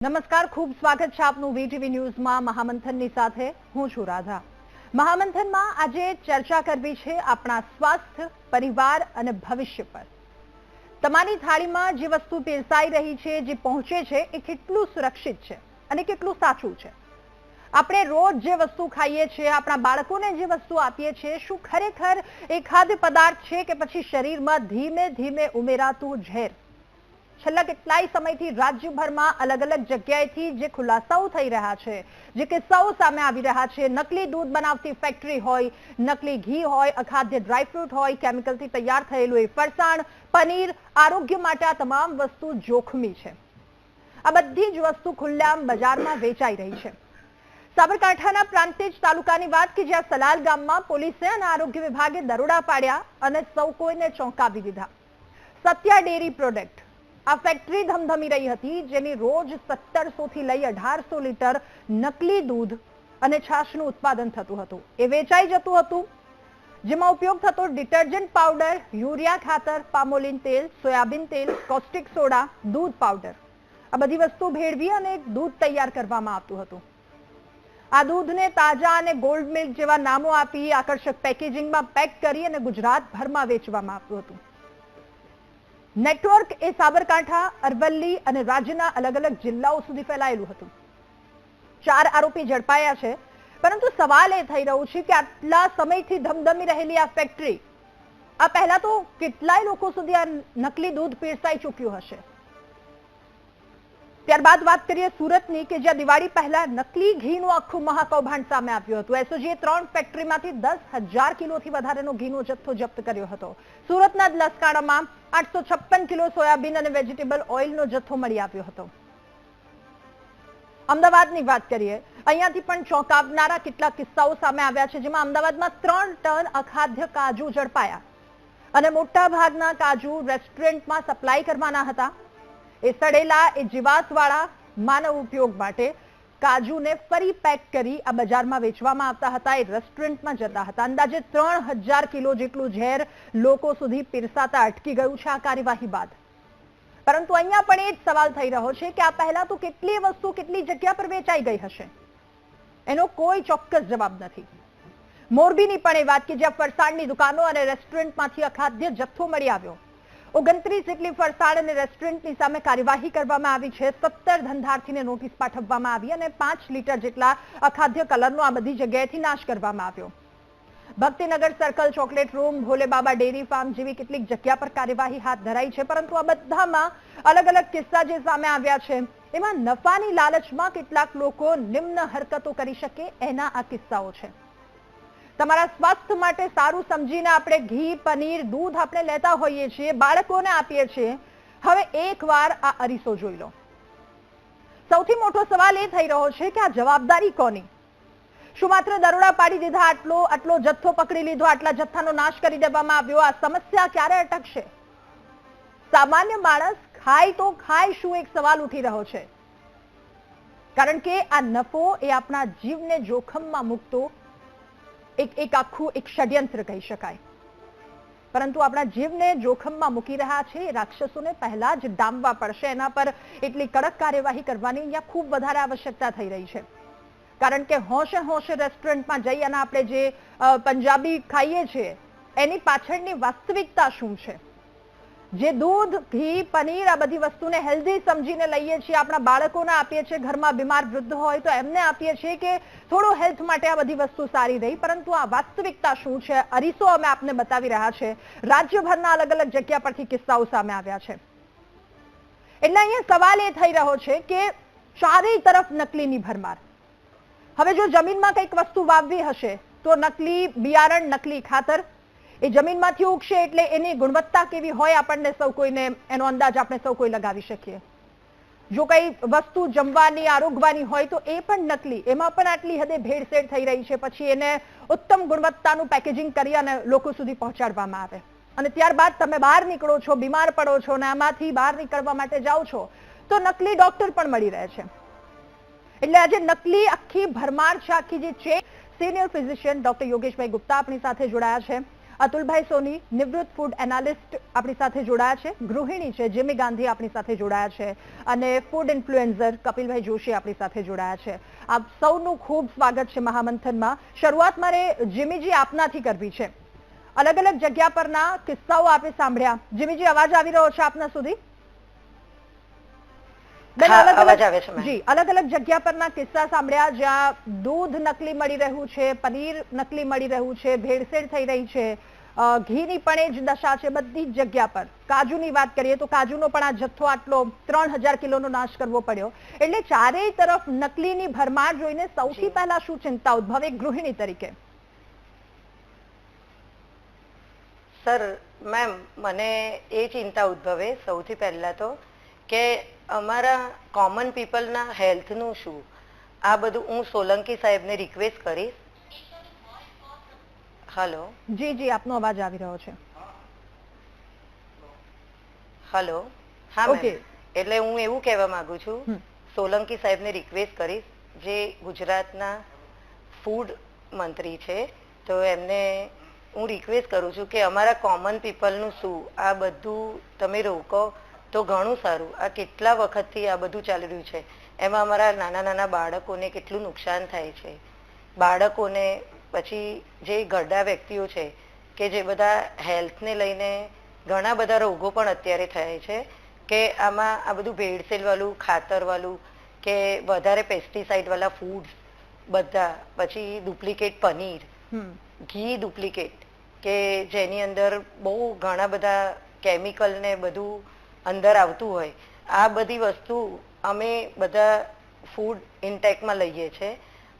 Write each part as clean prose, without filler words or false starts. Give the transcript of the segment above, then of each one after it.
નમસ્કાર, ખૂબ સ્વાગત છે આપનું વીટીવી ન્યૂઝમાં મહામંથનની સાથે હું છું રાધા। મહામંથનમાં આજે ચર્ચા કરવી છે આપણા સ્વાસ્થ્ય, પરિવાર અને ભવિષ્ય પર। તમારી થાળીમાં જે વસ્તુ પીરસાઈ રહી છે, જે પહોંચે છે, એ કેટલું સુરક્ષિત છે અને કેટલું સાચું છે। આપણે રોજ જે વસ્તુ ખાઈએ છીએ, આપણા બાળકોને જે વસ્તુ આપીએ છીએ, શું ખરેખર એ ખાદ્ય પદાર્થ છે કે પછી શરીરમાં ધીમે ધીમે ઉમેરાતું ઝેર? છેલ્લા કેટલાય સમયથી રાજ્યભરમાં અલગ અલગ જગ્યાએથી જે ખુલાસાઓ થઈ રહ્યા છે, જે કિસ્સાઓ સામે આવી રહ્યા છે, નકલી દૂધ બનાવતી ફેક્ટરી હોય, નકલી ઘી હોય, અખાદ્ય ડ્રાયફ્રૂટ હોય, કેમિકલથી તૈયાર થયેલું એ ફરસાણ, પનીર, આરોગ્ય માટે આ તમામ વસ્તુ જોખમી છે। આ બધી જ વસ્તુ ખુલ્લેઆમ બજારમાં વેચાઈ રહી છે। સાબરકાંઠાના પ્રાંતિજ તાલુકાની વાત કે જ્યાં સલાલ ગામમાં પોલીસે અને આરોગ્ય વિભાગે દરોડા પાડ્યા અને સૌ કોઈને ચોંકાવી દીધા। સત્યા ડેરી પ્રોડક્ટ આ ફેક્ટરી ધમધમી રહી હતી, જેની રોજ 1700 થી લઈ 1800 લીટર નકલી દૂધ અને છાશનું ઉત્પાદન થતું હતું। એ વેચાઈ જતું હતું, જેમાં ઉપયોગ થતો ડિટર્જન્ટ પાવડર, યુરિયા ખાતર, પામોલિન તેલ, સોયાબીન તેલ, કોસ્ટિક સોડા, દૂધ પાવડર, આ બધી વસ્તુ ભેળવી અને દૂધ તૈયાર કરવામાં આવતું હતું। આ દૂધને તાજા અને ગોલ્ડ મિલ્ક જેવા નામો આપી આકર્ષક પેકેજિંગમાં પેક કરી અને ગુજરાતભરમાં વેચવામાં આવતું હતું। નેટવર્ક એ સાબરકાંઠા, અરવલ્લી અને રાજ્યના અલગ અલગ જિલ્લાઓ સુધી ફેલાયેલું હતું। 4 આરોપી ઝડપાયા છે, પરંતુ સવાલ એ થઈ રહ્યો છે કે આટલા સમયથી ધમધમી રહેલી આ ફેક્ટરી, આ પહેલા તો કેટલાય લોકો સુધી આ નકલી દૂધ પીરસાઈ ચૂક્યું હશે। ત્યારબાદ વાત કરીએ સુરતની કે જ્યાં દિવાળી પહેલા નકલી ઘીનું આખું મહાકૌભાંડ સામે આવ્યું હતું। એસઓજીએ 3 ફેક્ટરીમાંથી 10,000 કિલોથી વધારેનો ઘીનો જથ્થો જપ્ત કર્યો હતો। સુરતના લસકાણામાં 856 કિલો સોયાબીન અને વેજીટેબલ ઓઇલનો જથ્થો મળી આવ્યો હતો। અમદાવાદની વાત કરીએ, અહીંયાથી પણ ચોંકાવનારા કેટલાક કિસ્સાઓ સામે આવ્યા છે, જેમાં અમદાવાદમાં 3 ટન અખાદ્ય કાજુ ઝડપાયા અને મોટા ભાગના કાજુ રેસ્ટોરન્ટમાં સપ્લાય કરવાના હતા। એ સડેલા, એ જીવાતવાળા માનવ ઉપયોગ માટે કાજુને ફરી પેક કરી આ બજારમાં વેચવામાં આવતા હતા, એ રેસ્ટોરન્ટમાં જતા હતા। અંદાજે 3000 કિલો જેટલું ઝેર લોકો સુધી પીરસાતા અટકી ગયું છે આ કાર્યવાહી બાદ। પરંતુ અહીંયા પણ એ જ સવાલ થઈ રહ્યો છે કે આ પહેલા તો કેટલી વસ્તુ કેટલી જગ્યા પર વેચાઈ ગઈ હશે, એનો કોઈ ચોક્કસ જવાબ નથી। મોરબીની પણ એ વાત કે જ્યાં ફરસાણની દુકાનો અને રેસ્ટોરન્ટમાંથી અખાદ્ય જથ્થો મળી આવ્યો। 29 જેટલી ફરસાણ અને રેસ્ટોરન્ટની સામે કાર્યવાહી કરવામાં આવી છે। 17 ધંધાર્થીને નોટિસ પાઠવવામાં આવી અને 5 લીટર જેટલા અખાદ્ય કલરનો આ બધી જગ્યાએથી નાશ કરવામાં આવ્યો। Bhaktinagar circle, chocolate room, Bhole Baba dairy farm જેવી કેટલીક જગ્યા પર કાર્યવાહી હાથ ધરાઈ છે, પરંતુ આ બધામાં અલગ અલગ કિસ્સા જે સામે આવ્યા છે, એમાં નફાની લાલચમાં કેટલાક લોકો નિમ્ન હરકતો કરી શકે એના આ કિસ્સાઓ છે। તમારા સ્વાસ્થ્ય માટે સારું સમજીને આપણે ઘી, પનીર, દૂધ આપણે લેતા હોઈએ છીએ, બાળકોને આપીએ છીએ। હવે એકવાર આ અરીસો જોઈ લો। સૌથી મોટો સવાલ એ થઈ રહ્યો છે કે આ જવાબદારી કોની? શું માત્ર દરોડા પાડી દીધા, આટલો જથ્થો પકડી લીધો, આટલા જથ્થાનો નાશ કરી દેવામાં આવ્યો, આ સમસ્યા ક્યારે અટકશે? સામાન્ય માણસ ખાય તો ખાય શું, એક સવાલ ઉઠી રહ્યો છે, કારણ કે આ નફો એ આપણા જીવને જોખમમાં મૂકતો એક આખું ષડયંત્ર કહી શકાય। પરંતુ આપણા જીવને જોખમમાં મૂકી રહ્યા છે એ રાક્ષસોને પહેલા જ ડામવા પડશે। એના પર એટલી કડક કાર્યવાહી કરવાની અહીંયા ખૂબ વધારે આવશ્યકતા થઈ રહી છે, કારણ કે હોશે હોશે રેસ્ટોરન્ટમાં જઈ અને આપણે જે પંજાબી ખાઈએ છીએ એની પાછળની વાસ્તવિકતા શું છે? જે દૂધ, ઘી, પનીર આ બધી વસ્તુને હેલ્ધી સમજીને લઈએ છીએ, આપણા બાળકોને આપીએ છીએ, ઘરમાં બીમાર વૃદ્ધ હોય તો એમને આપીએ છીએ કે થોડું હેલ્થ માટે આ બધી વસ્તુ સારી રહી, પરંતુ આ વાસ્તવિકતા શું છે? અરીસો અમે આપને બતાવી રહ્યા છે। રાજ્યભરના અલગ અલગ જગ્યા પરથી કિસ્સાઓ સામે આવ્યા છે। એટલે અહીંયા સવાલ એ થઈ રહ્યો છે કે ચારેય તરફ નકલીની ભરમાર। હવે જો જમીનમાં કંઈક વસ્તુ વાવવી હશે તો નકલી બિયારણ, નકલી ખાતર, એ જમીનમાંથી ઉગશે એટલે એની ગુણવત્તા કેવી હોય આપણને સૌ કોઈને એનો અંદાજ આપણે સૌ કોઈ લગાવી શકીએ। જો કઈ વસ્તુ જમવાની, આરોગવાની હોય તો એ પણ નકલી, એમાં પણ આટલી હદે ભેળસેળ થઈ રહી છે। પછી એને ઉત્તમ ગુણવત્તાનું પેકેજિંગ કરી અને લોકો સુધી પહોંચાડવામાં આવે અને ત્યારબાદ તમે બહાર નીકળો છો, બીમાર પડો છો અને આમાંથી બહાર નીકળવા માટે જાઓ છો તો નકલી ડોક્ટર પણ મળી રહે છે। એટલે આજે નકલી આખી ભરમાર છે, આખી જે છે। સિનિયર ફિઝિશિયન ડોક્ટર યોગેશભાઈ ગુપ્તા આપણી સાથે જોડાયા છે। અતુલભાઈ સોની, નિવૃત્ત ફૂડ એનાલિસ્ટ આપણી સાથે જોડાયા છે, ગૃહિણી છે જીમી ગાંધી આપણી સાથે જોડાયા છે, અને ફૂડ ઇન્ફ્લુએન્સર કપિલભાઈ જોશી આપણી સાથે જોડાયા છે. આપ સૌનું ખૂબ સ્વાગત છે મહામંથનમાં. શરૂઆત મારે જીમીજી આપનાથી કરવી છે. અલગ અલગ જગ્યા પરના કિસ્સાઓ આપે સાંભળ્યા. જીમીજી, અવાજ આવી રહ્યો છે આપના સુધી? અલગ અલગ જગ્યા પરના કિસ્સા સાંભળ્યા જ્યાં દૂધ નકલી મળી રહ્યું છે, પનીર નકલી મળી રહ્યું છે, ભેળસેળ થઈ રહી છે, ઘીની પણ એ જ દશા છે બધી જ જગ્યા પર. કાજુની વાત કરીએ તો કાજુનો પણ આ જથ્થો આટલો 3000 કિલોનો નાશ કરવો પડ્યો. એટલે ચારેય તરફ નકલીની ભરમાર જોઈને સૌથી પહેલા શું ચિંતા ઉદ્ભવે ગૃહિણી તરીકે? સર મેમ, મને એ ચિંતા ઉદ્ભવે સૌથી પહેલા તો કે અમારા કોમન પીપલના હેલ્થનું શું. આ બધું હું સોલંકી સાહેબને રિક્વેસ્ટ કરીશ. હેલો. જી જી, આપનો અવાજ આવી રહ્યો છે. હેલો. હા મેમ, એટલે હું એવું કહેવા માંગુ છું, સોલંકી સાહેબને રિક્વેસ્ટ કરીશ, જે ગુજરાતના ફૂડ મંત્રી છે, તો એમને હું રિક્વેસ્ટ કરું છું કે અમારા કોમન પીપલનું શું, આ બધું તમે રોકો તો ઘણું સારું. આ કેટલા વખતથી આ બધું ચાલી રહ્યું છે, એમાં અમારા નાના નાના બાળકોને કેટલું નુકસાન થાય છે. બાળકોને પછી જે ઘરડા વ્યક્તિઓ છે કે જે બધા હેલ્થને લઈને ઘણા બધા રોગો પણ અત્યારે થાય છે, કે આમાં આ બધું ભેળસેળવાળું, ખાતરવાળું કે વધારે પેસ્ટિસાઇડવાળા ફૂડ્સ બધા, પછી ડુપ્લિકેટ પનીર, ઘી ડુપ્લિકેટ, કે જેની અંદર બહુ ઘણા બધા કેમિકલ ને બધું અંદર આવતું હોય. આ બધી વસ્તુ અમે બધા ફૂડ ઇન્ટેકમાં લઈએ છીએ,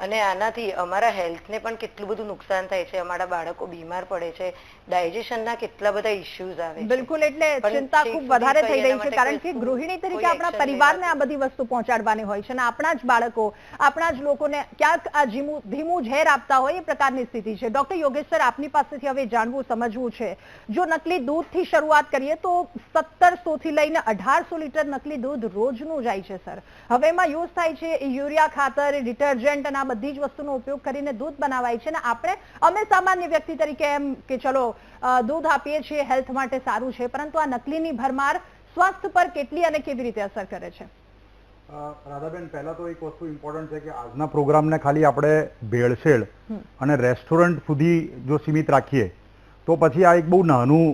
અને આનાથી અમારા હેલ્થને પણ કેટલું બધું નુકસાન થાય છે. અમારા બાળકો બીમાર પડે છે, ડાયજેશનના કેટલા બધા ઇશ્યુઝ આવે છે. બિલકુલ, એટલે ચિંતા ખૂબ વધારે થઈ રહી છે, કારણ કે ગૃહિણી તરીકે આપણા પરિવારને આ બધી વસ્તુ પહોંચાડવાની હોય છે, અને આપણા જ બાળકો, આપણા જ લોકોને ક્યાંક આ ધીમું ઝેર આપતા હોય એ પ્રકારની સ્થિતિ છે. ડોક્ટર યોગેશ સર, આપની પાસેથી હવે જાણવું, સમજવું છે, જો નકલી દૂધથી શરૂઆત કરીએ તો 1700 થી લઈને 1800 લીટર નકલી દૂધ રોજનું જાય છે સર. હવે એમાં યુઝ થાય છે યુરિયા ખાતર, ડિટર્જન્ટ અને બધી જ વસ્તુનો ઉપયોગ કરીને દૂધ બનાવાય છે, અને અમે સામાન્ય વ્યક્તિ તરીકે એમ કે ચલો દૂધ આપીએ છીએ, હેલ્થ માટે સારું છે, પરંતુ આ નકલીની ભરમાર સ્વાસ્થ્ય પર કેટલી અને કેવી રીતે અસર કરે છે? રાધાબેન, પહેલા તો એક વસ્તુ ઇમ્પોર્ટન્ટ છે કે આજના પ્રોગ્રામને ખાલી આપણે ભેળસેળ અને રેસ્ટોરન્ટ સુધી જો સીમિત રાખીએ તો પછી આ એક બહુ નાનું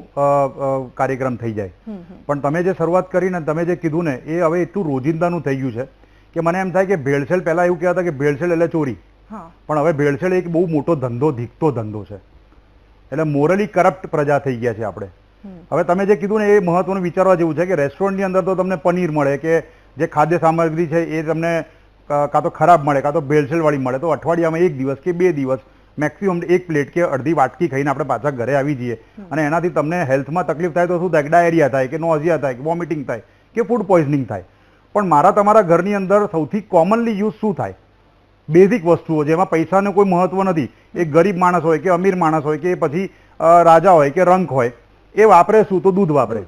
કાર્યક્રમ થઈ જાય. પણ તમે જે શરૂઆત કરીને તમે જે કીધું ને, એ હવે એટલું રોજિંદાનું થઈ ગયું છે કે મને એમ થાય કે ભેળસેળ, પહેલા એવું કહેતા કે ભેળસેળ એટલે ચોરી, પણ હવે ભેળસેળ એક બહુ મોટો ધંધો, ધીકતો ધંધો છે. એટલે મોરલી કરપ્ટ પ્રજા થઈ ગયા છે આપણે. હવે તમે જે કીધું ને એ મહત્વનું વિચારવા જેવું છે કે રેસ્ટોરન્ટની અંદર તો તમને પનીર મળે કે જે ખાદ્ય સામગ્રી છે એ તમને કાં તો ખરાબ મળે કાં તો ભેળસેળ વાળી મળે, તો અઠવાડિયામાં 1 દિવસ કે 2 દિવસ મેક્સિમમ 1 પ્લેટ કે અડધી વાટકી ખાઈને આપણે પાછા ઘરે આવી જઈએ, અને એનાથી તમને હેલ્થમાં તકલીફ થાય તો શું થાય? ડાયરિયા થાય કે નોઝિયા થાય કે વોમિટિંગ થાય કે ફૂડ પોઈઝનિંગ થાય. પણ મારા તમારા ઘરની અંદર સૌથી કોમનલી યુઝ શું થાય? બેઝિક વસ્તુઓ જેમાં પૈસાનું કોઈ મહત્વ નથી. એક ગરીબ માણસ હોય કે અમીર માણસ હોય કે પછી રાજા હોય કે રંક હોય, એ વાપરે શું? તો દૂધ વાપરે,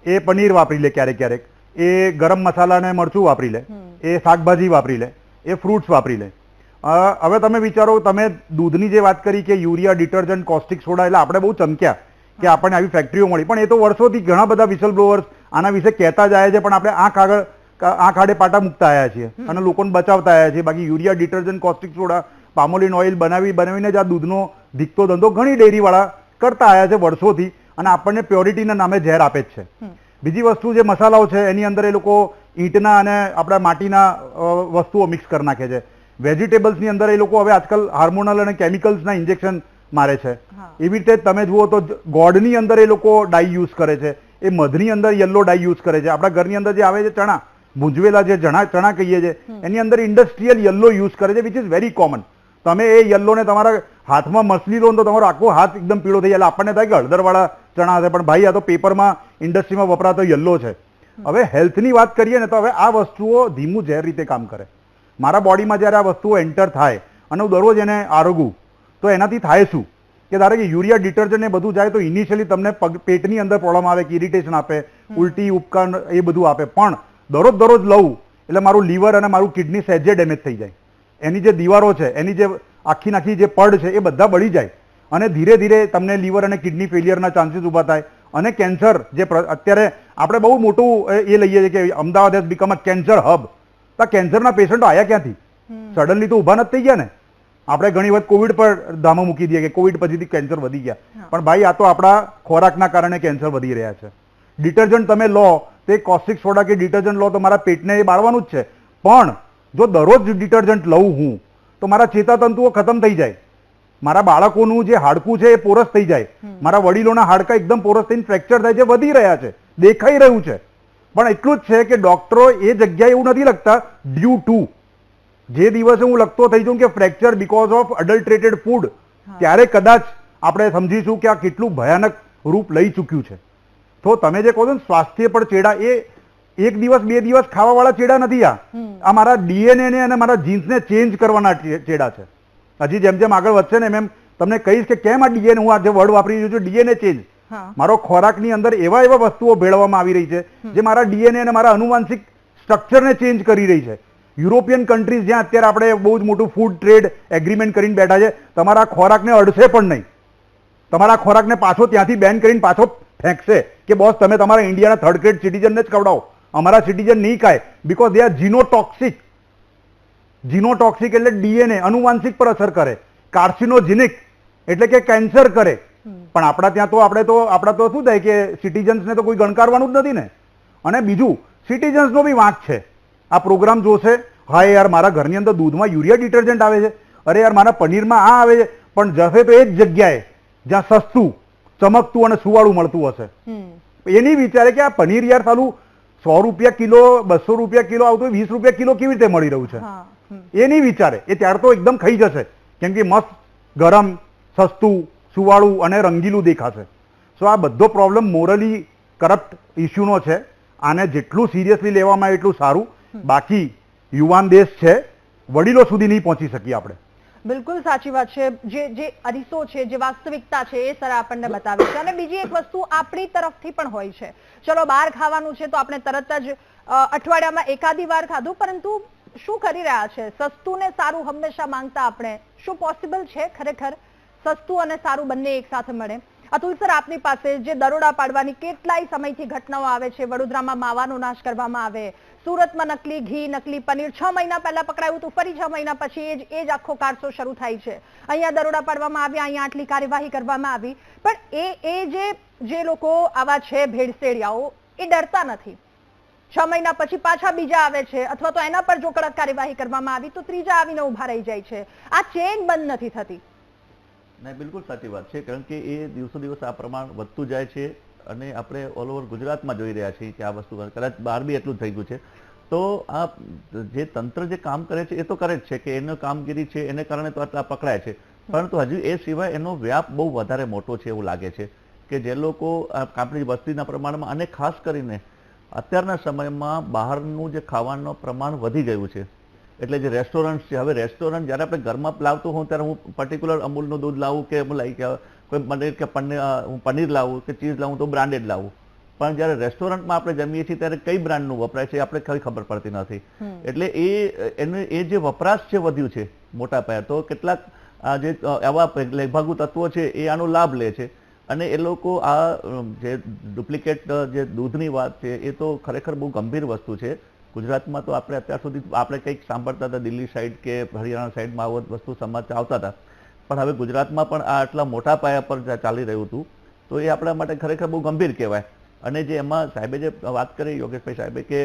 એ પનીર વાપરી લે, ક્યારેક ક્યારેક એ ગરમ મસાલા અને મરચું વાપરી લે, એ શાકભાજી વાપરી લે, એ ફ્રૂટ્સ વાપરી લે. હવે તમે વિચારો, તમે દૂધની જે વાત કરી કે યુરિયા, ડિટર્જન્ટ, કોસ્ટિક સોડા, એટલે આપણે બહુ ચમક્યા કે આપણને આવી ફેક્ટરીઓ મળી, પણ એ તો વર્ષોથી ઘણા બધા વિસલ બ્લોઅર્સ આના વિશે કહેતા જ આવ્યા છે, પણ આપણે આંખ આડે પાટા મૂકતા આવ્યા છીએ અને લોકોને બચાવતા આવ્યા છીએ. બાકી urea, detergent, caustic soda, palmolein oil બનાવીને જ આ દૂધનો ધીકતો ધંધો ઘણી ડેરીવાળા કરતા આવ્યા છે વર્ષોથી, અને આપણને પ્યોરિટીના નામે ઝેર આપે જ છે. બીજી વસ્તુ જે મસાલાઓ છે એની અંદર એ લોકો ઈંટના અને આપણા માટીના વસ્તુઓ મિક્સ કરી નાખે છે. વેજીટેબલ્સની અંદર એ લોકો હવે આજકાલ હાર્મોનલ અને કેમિકલ્સના ઇન્જેક્શન મારે છે. એવી રીતે તમે જુઓ તો ગોળની અંદર એ લોકો ડાઈ યુઝ કરે છે, એ મધની અંદર યલો ડાઈ યુઝ કરે છે. આપણા ઘરની અંદર જે આવે છે ચણા, ભૂંજવેલા જે ચણા કહીએ છીએ, એની અંદર ઇન્ડસ્ટ્રીયલ યલો યુઝ કરે છે, વિચ ઇઝ વેરી કોમન. તમે એ યલ્લોને તમારા હાથમાં મસલી લો તો તમારો આખો હાથ એકદમ પીળો થઈ જાય. આપણને થાય કે હળદરવાળા ચણા હશે, પણ ભાઈ આ તો પેપરમાં, ઇન્ડસ્ટ્રીમાં વપરાતો યલ્લો છે. હવે હેલ્થની વાત કરીએ ને તો હવે આ વસ્તુઓ ધીમું ઝેર રીતે કામ કરે. મારા બોડીમાં જ્યારે આ વસ્તુઓ એન્ટર થાય અને હું દરરોજ એને આરોગું તો એનાથી થાય શું કે ધારો કે યુરિયા, ડિટર્જન્ટ એ બધું જાય તો ઇનિશિયલી તમને પેટની અંદર પ્રોબ્લેમ આવે, કે ઇરિટેશન આપે, ઉલટી, ઉપકાર એ બધું આપે. પણ દરરોજ લઉં એટલે મારું લીવર અને મારું કિડની સહેજે ડેમેજ થઈ જાય. એની જે દીવારો છે, એની જે આખી જે પડ છે એ બધા બળી જાય. અને ધીરે ધીરે તમને લીવર અને કિડની ફેલિયરના ચાન્સીસ ઊભા થાય અને કેન્સર જે અત્યારે આપણે બહુ મોટું એ લઈએ છીએ કે Ahmedabad has become a cancer hub. તો કેન્સરના પેશન્ટો આવ્યા ક્યાંથી? સડનલી તો ઊભા નથી થઈ ગયા ને. આપણે ઘણી વખત કોવિડ પર ધામો મૂકી દઈએ કે કોવિડ પછીથી કેન્સર વધી ગયા, પણ ભાઈ આ તો આપણા ખોરાકના કારણે કેન્સર વધી રહ્યા છે. ડિટર્જન્ટ તમે લો તે કોસ્ટિક સોડા કે ડિટર્જન્ટ લો તો મારા પેટને એ બાળવાનું જ છે, પણ જો દરરોજ ડિટર્જન્ટ લઉં હું તો મારા ચેતાતંતુઓ ખતમ થઈ જાય, મારા બાળકોનું જે હાડકું છે એ પોરસ થઈ જાય, મારા વડીલોના હાડકા એકદમ પોરસ થઈને ફ્રેક્ચર થાય છે, વધી રહ્યા છે, દેખાઈ રહ્યું છે. પણ એટલું જ છે કે ડોક્ટરો એ જગ્યાએ એવું નથી લખતા ડ્યુ ટુ. જે દિવસે હું લખતો થઈ જાઉં કે ફ્રેક્ચર બીકોઝ ઓફ અડલ્ટ્રેટેડ ફૂડ, ત્યારે કદાચ આપણે સમજીશું કે આ કેટલું ભયાનક રૂપ લઈ ચૂક્યું છે. તો તમે જે કહો છો ને સ્વાસ્થ્ય પર ચેડા, એ એક દિવસ બે દિવસ ખાવાવાળા ચેડા નથી. આ મારા ડીએનએ ને અને મારા જીન્સને ચેન્જ કરવાના ચેડા છે. હજી જેમ જેમ આગળ વધશે ને એમ તમને કહીશ કે કેમ આ ડીએનએ, હું આ જે વર્ડ વાપરી રહ્યો છું ડીએનએ ચેન્જ. મારો ખોરાકની અંદર એવા વસ્તુઓ ભેળવવામાં આવી રહી છે જે મારા ડીએનએ અને મારા અનુવાંશિક સ્ટ્રક્ચરને ચેન્જ કરી રહી છે. યુરોપિયન કન્ટ્રીઝ જ્યાં અત્યારે આપણે બહુ જ મોટું ફૂડ ટ્રેડ એગ્રીમેન્ટ કરીને બેઠા છે, તમારા ખોરાકને અડશે પણ નહીં. તમારા ખોરાકને પાછો ત્યાંથી બેન કરીને પાછો ફેંકશે કે બોસ તમે તમારા ઇન્ડિયાના થર્ડ ગ્રેડ સિટીઝનને જ ખવડાવો, અમારા સિટીઝન નહીં ખાય, બીકોઝ દે આર જીનોટોક્સિક. જીનોટોક્સિક એટલે ડીએનએ અનુવાંશિક પર અસર કરે, કાર્સિનોજેનિક એટલે કે કેન્સર કરે. પણ આપણા ત્યાં તો આપણા તો શું થાય કે સિટીઝન્સને તો કોઈ ગણકારવાનું જ નથી ને. અને બીજું સિટીઝન્સનો બી વાંક છે. આ પ્રોગ્રામ જોશે, હા યાર મારા ઘરની અંદર દૂધમાં યુરિયા ડિટર્જન્ટ આવે છે, અરે યાર મારા પનીરમાં આ આવે છે, પણ જશે તો એ જ જગ્યાએ જ્યાં સસ્તું, ચમકતું અને સુવાળું મળતું હશે. એની વિચારે કે આ પનીર યાર સાલું 100 રૂપિયા કિલો 200 રૂપિયા કિલો આવતું 20 રૂપિયા કિલો કેવી રીતે મળી રહ્યું છે, એ નહીં વિચારે. એ ત્યાર તો એકદમ ખાઈ જશે કેમ કે મસ્ત ગરમ, સસ્તું, સુવાળું અને રંગીલું દેખાશે. સો આ બધો પ્રોબ્લેમ મોરલી કરપ્ટ ઇસ્યુનો છે. આને જેટલું સિરિયસલી લેવામાં આવે એટલું સારું. બાકી યુવાન દેશ છે, વડીલો સુધી નહીં પહોંચી શકીએ આપણે. બિલકુલ સાચી વાત છે. જે અરીસો છે, જે વાસ્તવિકતા છે એ સર આપણને બતાવે છે. અને બીજી એક વસ્તુ આપણી તરફથી પણ હોય છે. ચલો બહાર ખાવાનું છે તો આપણે તરત જ અઠવાડિયામાં એકાદી વાર ખાધું, પરંતુ શું કરી રહ્યા છે? સસ્તું ને સારું હંમેશા માંગતા આપણે. શું પોસિબલ છે ખરેખર સસ્તું અને સારું બંને એક સાથે મળે? અતુલ સર, આપની પાસે જે દરોડા પાડવાની કેટલાય સમયથી ઘટનાઓ આવે છે, વડોદરામાં માવાનો નાશ કરવામાં આવે, સુરતમાં નકલી ઘી, નકલી પનીર 6 મહિના પહેલા પકડાયું હતું, ફરી 6 મહિના પછી એ જ આખો કારસો શરૂ થાય છે. અહીંયા દરોડા પાડવામાં આવ્યા, અહીંયા આટલી કાર્યવાહી કરવામાં આવી, પણ એ જે લોકો આવા છે ભેળસેડિયાઓ, એ ડરતા નથી. 6 મહિના પછી પાછા બીજા આવે છે, અથવા તો એના પર જો કડક કાર્યવાહી કરવામાં આવી તો ત્રીજા આવીને ઉભા રહી જાય છે. આ ચેન બંધ નથી થતી. નહીં, બિલકુલ સાચી વાત છે. કારણ કે એ દિવસો દિવસ આ પ્રમાણ વધતું જાય છે અને આપણે ઓલ ઓવર ગુજરાતમાં જોઈ રહ્યા છીએ કે આ વસ્તુ કદાચ બહાર બી એટલું થઈ ગયું છે. તો આ જે તંત્ર જે કામ કરે છે એ તો કરે જ છે કે એનો કામગીરી છે એને કારણે તો આટલા પકડાય છે, પરંતુ હજુ એ સિવાય એનો વ્યાપ બહુ વધારે મોટો છે એવું લાગે છે કે જે લોકો આપણી વસ્તીના પ્રમાણમાં અને ખાસ કરીને અત્યારના સમયમાં બહારનું જે ખાવાનું પ્રમાણ વધી ગયું છે. એટલે જે રેસ્ટોરન્ટ છે, હવે રેસ્ટોરન્ટ જ્યારે આપણે ઘરમાં લાવતો હોઉં ત્યારે હું પર્ટિક્યુલર અમૂલનું દૂધ લાવું કે કોઈ હું પનીર લાવું કે ચીઝ લાવું તો બ્રાન્ડેડ લાવું, પણ જ્યારે રેસ્ટોરન્ટમાં આપણે જમીએ છીએ ત્યારે કઈ બ્રાન્ડનું વપરાય છે આપણે કઈ ખબર પડતી નથી. એટલે એ જે વપરાશ છે વધ્યું છે મોટા પાયે, તો કેટલાક જે આવા લેભાગુ તત્વો છે એ આનો લાભ લે છે અને એ લોકો આ જે ડુપ્લિકેટ જે દૂધની વાત છે એ તો ખરેખર બહુ ગંભીર વસ્તુ છે. ગુજરાતમાં તો આપણે અત્યાર સુધી આપણે કંઈક સાંભળતા હતા, દિલ્હી સાઈડ કે હરિયાણા સાઈડમાં આવો વસ્તુ સમાચાર આવતા હતા, પણ હવે ગુજરાતમાં પણ આ આટલા મોટા પાયા પર ચાલી રહ્યું હતું, તો એ આપણા માટે ખરેખર બહુ ગંભીર કહેવાય. અને જે એમાં સાહેબે જે વાત કરી, યોગેશભાઈ સાહેબે, કે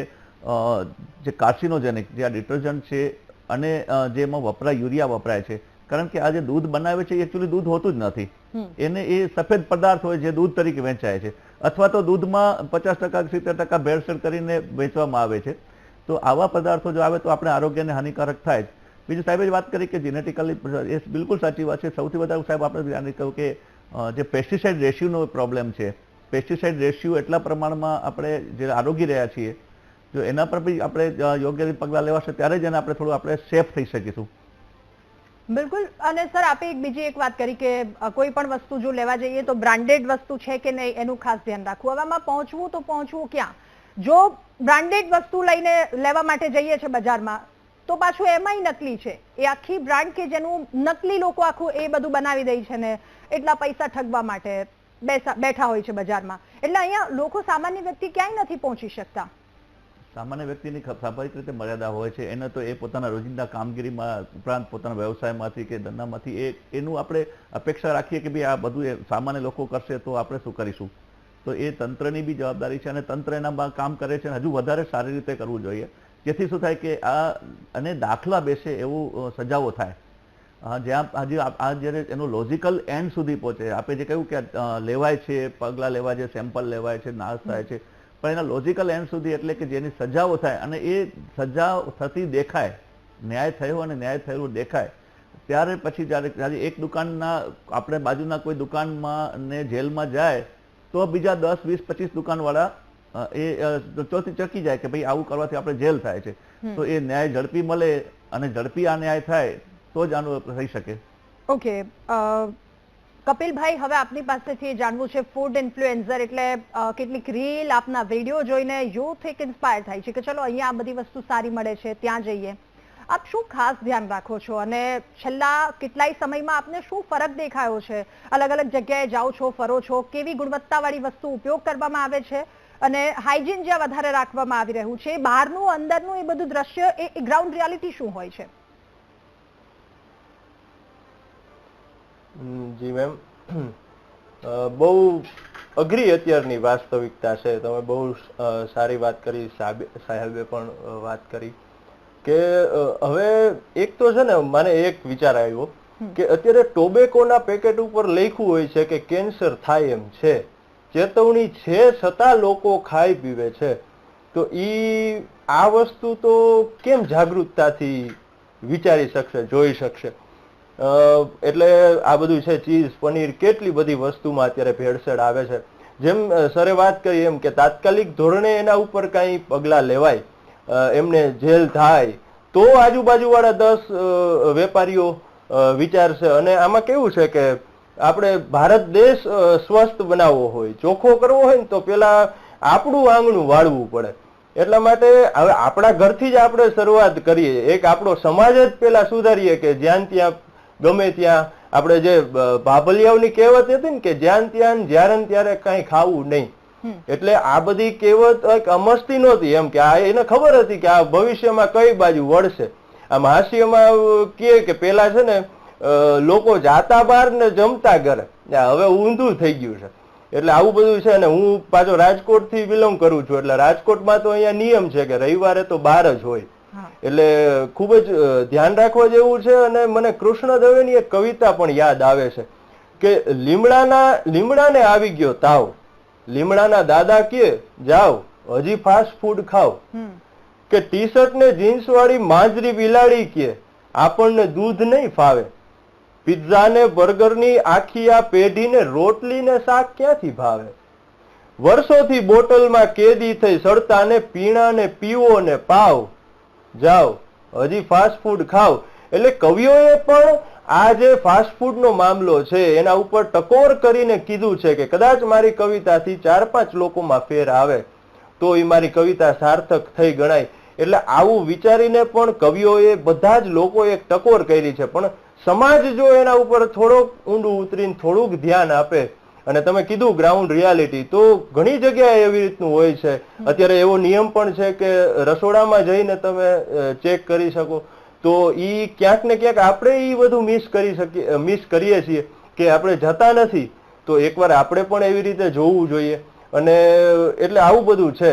જે કાર્સિનોજેનિક જે આ ડિટર્જન્ટ છે અને જે એમાં યુરિયા વપરાય છે, કારણ કે આ જે દૂધ બનાવે છે એ એકચ્યુઅલી દૂધ હોતું જ નથી. એને એ સફેદ પદાર્થ હોય જે દૂધ તરીકે વેચાય છે, અથવા તો દૂધમાં 50% 70% ભેળસેળ કરીને વેચવામાં આવે છે. તો આવા પદાર્થો જો આવે તો આપણે આરોગ્યને હાનિકારક થાય જ. બીજું સાહેબે વાત કરી કે જેનેટિકલી, એ બિલકુલ સાચી વાત છે. સૌથી વધારે સાહેબ આપણે ધ્યાન કહ્યું કે જે પેસ્ટિસાઇડ રેશિયોનો પ્રોબ્લેમ છે, પેસ્ટિસાઇડ રેશિયો એટલા પ્રમાણમાં આપણે જે આરોગી રહ્યા છીએ, જો એના પર બી આપણે યોગ્ય રીતે પગલાં લેવાશે ત્યારે જ એને આપણે થોડું આપણે સેફ થઈ શકીશું. બિલકુલ. અને સર, આપે બીજી એક વાત કરી કે કોઈ પણ વસ્તુ જો લેવા જઈએ તો બ્રાન્ડેડ વસ્તુ છે કે નહીં એનું ખાસ ધ્યાન રાખવું. હવામાં પહોંચવું ક્યાં? જો બ્રાન્ડેડ વસ્તુ લઈને લેવા માટે જઈએ છે બજારમાં તો પાછું એમાંય નકલી છે. એ આખી બ્રાન્ડ કે જેનું નકલી લોકો આખું એ બધું બનાવી દે છે ને એટલા પૈસા ઠગવા માટે બેઠા હોય છે બજારમાં. એટલે અહીંયા લોકો સામાન્ય વ્યક્તિ ક્યાંય નથી પહોંચી શકતા. સામાન્ય વ્યક્તિની સ્વાભાવિક રીતે મર્યાદા હોય છે. એને તો એ પોતાના રોજિંદા કામગીરીમાં ઉપરાંત પોતાના વ્યવસાયમાંથી કે ધંધામાંથી એનું આપણે અપેક્ષા રાખીએ કે ભાઈ આ બધું એ સામાન્ય લોકો કરશે તો આપણે શું કરીશું. તો એ તંત્રની બી જવાબદારી છે અને તંત્ર એનામાં કામ કરે છે. હજુ વધારે સારી રીતે કરવું જોઈએ, જેથી શું થાય કે અને દાખલા બેસે એવું સજાઓ થાય. જ્યાં હજી આ જ્યારે એનું લોજિકલ એન્ડ સુધી પહોંચે. આપણે જે કહ્યું કે લેવાય છે, પગલાં લેવાય છે, સેમ્પલ લેવાય છે, નાશ થાય છે, પણ એના લોજિકલ એન્ડ સુધી એટલે કે જેની સજાઓ થાય અને એ સજા થતી દેખાય, ન્યાય થયો અને ન્યાય થયેલું દેખાય, ત્યારે પછી જ્યારે એક દુકાનના આપણે બાજુના કોઈ દુકાનમાં ને જેલમાં જાય તો બીજા 10, 20, 25 દુકાનવાળા એ ચકી જાય કે ભાઈ આવું કરવાથી આપણે જેલ થાય છે. તો એ ન્યાય ઝડપી મળે અને ઝડપી આ ન્યાય થાય તો જ આનું થઈ શકે. ઓકે કપિલભાઈ, હવે આપની પાસેથી જાણવું છે, ફૂડ ઇન્ફ્લુએન્સર એટલે કેટલીક રીલ, આપના વિડીયો જોઈને યુથ એક ઇન્સ્પાયર થાય છે કે ચલો અહીંયા આ બધી વસ્તુ સારી મળે છે, ત્યાં જઈએ. આપ શું ખાસ ધ્યાન રાખો છો અને છેલ્લા કેટલાય સમયમાં આપને શું ફરક દેખાયો છે? અલગ અલગ જગ્યાએ જાઓ છો, ફરો છો, કેવી ગુણવત્તાવાળી વસ્તુ ઉપયોગ કરવામાં આવે છે અને હાઇજીન જ્યાં વધારે રાખવામાં આવી રહ્યું છે, બહારનું અંદરનું એ બધું દ્રશ્ય, એ ગ્રાઉન્ડ રિયાલિટી શું હોય છે? જી મેમ, બહુ અઘરી અત્યારની વાસ્તવિકતા છે. તમે બહુ સારી વાત કરી, સાહેબે પણ વાત કરી કે હવે એક તો છે ને મને એક વિચાર આવ્યો કે અત્યારે ટોબેકોના પેકેટ ઉપર લખ્યું હોય છે કે કેન્સર થાય એમ છે, ચેતવણી છે, છતાં લોકો ખાઈ પીવે છે. તો આ વસ્તુ તો કેમ જાગૃતતાથી વિચારી શકશે, જોઈ શકશે? એટલે આ બધું છે, ચીઝ, પનીર, કેટલી બધી વસ્તુમાં અત્યારે ભેળસેળ આવે છે. જેમ સરે વાત કરી એમ કે તાત્કાલિક ધોરણે એના ઉપર કાંઈ પગલાં લેવાય, એમને જેલ થાય તો આજુબાજુવાળા 10 વેપારીઓ વિચારશે. અને આમાં કેવું છે કે આપણે ભારત દેશ સ્વસ્થ બનાવવો હોય, ચોખ્ખો કરવો હોય ને તો પેલા આપણું આંગણું વાળવું પડે. એટલા માટે હવે આપણા ઘરથી જ આપણે શરૂઆત કરીએ. એક આપણો સમાજ જ પેલા સુધારીએ કે જ્યાં ત્યાં ગમે ત્યાં આપણે જે બાભલિયાઓની કહેવત હતી ને કે જ્યાં ત્યાં જ્યારે ત્યારે કઈ ખાવું નહીં. એટલે આ બધી કહેવત એક અમસ્તી નહોતી, એમ કે આ એને ખબર હતી કે આ ભવિષ્યમાં કઈ બાજુ વળશે. આમ હાસ્યમાં કે પેલા છે ને લોકો જાતા બહાર ને જમતા ઘરે, હવે ઊંધું થઈ ગયું છે. એટલે આવું બધું છે. અને હું પાછો રાજકોટ થી બિલોંગ કરું છું, એટલે રાજકોટમાં તો અહીંયા નિયમ છે કે રવિવારે તો બહાર જ હોય. એટલે ખૂબ જ ધ્યાન રાખવા જેવું છે. અને મને કૃષ્ણદેવની એક કવિતા પણ યાદ આવે છે કે લીમડાને આવી ગયો તાવ, લીમડાના દાદા કે જાવ હજી ફાસ્ટ ફૂડ ખાવ, કે ટી શર્ટ ને જીન્સ વાળી માંજરી બિલાડી કે આપણને દૂધ નહીં ફાવે, પિઝા ને બર્ગર ની આખી આ પેઢીને રોટલી ને શાક ક્યાંથી ભાવે, વર્ષોથી બોટલમાં કેદી થઈ સડતા ને પીણા ને પીવો ને પાવ, જાઓ હજી ફાસ્ટ ફૂડ ખાવ. એટલે કવિઓએ પણ આ જે ફાસ્ટ ફૂડ નો મામલો છે એના ઉપર ટકોર કરીને કીધું છે કે કદાચ મારી કવિતાથી 4-5 લોકોમાં ફેર આવે તો એ મારી કવિતા સાર્થક થઈ ગણાય. એટલે આવું વિચારીને પણ કવિઓએ બધા જ લોકોએ એક ટકોર કરી છે. પણ સમાજ જો એના ઉપર થોડોક ઊંડું ઉતરીને થોડુંક ધ્યાન આપે, અને તમે કીધું ગ્રાઉન્ડ રિયાલિટી, તો ઘણી જગ્યાએ એવી રીતનું હોય છે. અત્યારે એવો નિયમ પણ છે કે રસોડામાં જઈને તમે ચેક કરી શકો. તો ઈ ક્યાંક ને ક્યાંક આપણે ઈ બધું મિસ કરીએ છીએ કે આપણે જતા નથી. તો એકવાર આપણે પણ એવી રીતે જોવું જોઈએ. અને એટલે આવું બધું છે.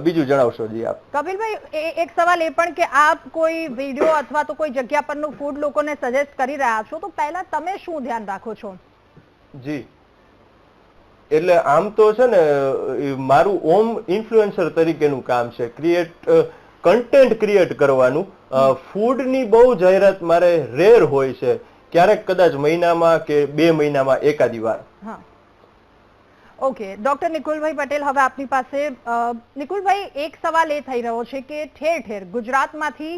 બીજું જણાવશો જી આપ? કપિલભાઈ, એક સવાલ એ પણ કે આપ કોઈ વિડીયો અથવા તો કોઈ જગ્યા પરનું ફૂડ લોકોને સજેસ્ટ કરી રહ્યા છો, તો પહેલા તમે શું ધ્યાન રાખો છો? જી, એટલે આમ તો છે ને મારું હોમ ઇન્ફ્લુએન્સર તરીકેનું કામ છે, કન્ટેન્ટ ક્રિએટ કરવાનું. ફૂડની બહુ જાહેરાત મારે રેર હોય છે, ક્યારેક કદાચ મહિનામાં કે 2 મહિનામાં એકાદી વાર. ઓકે, ડોક્ટર નિકુલભાઈ પટેલ, હવે આપની પાસે. નિકુલભાઈ, એક સવાલ એ થઈ રહ્યો છે કે ઠેર ઠેર ગુજરાતમાંથી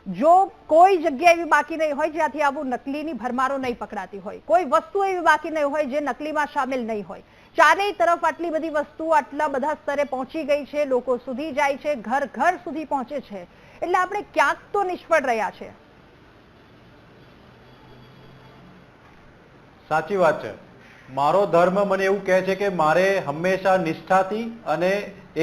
જો કોઈ જગ્યા એવી બાકી નહીં હોય જ્યાંથી આવું નકલીની ભરમારો નહીં પકડાતી હોય, કોઈ વસ્તુ એવી બાકી નહીં હોય જે નકલીમાં સામેલ નહીં હોય. ચારેય તરફ આટલી બધી વસ્તુ આટલા બધા સ્તરે પહોંચી ગઈ છે, લોકો સુધી જાય છે, ઘર ઘર સુધી પહોંચે છે. એટલે આપણે ક્યાંક તો નિષ્ફળ રહ્યા છે. સાચી વાત છે. મારો ધર્મ મને એવું કહે છે કે મારે હંમેશા નિષ્ઠાથી અને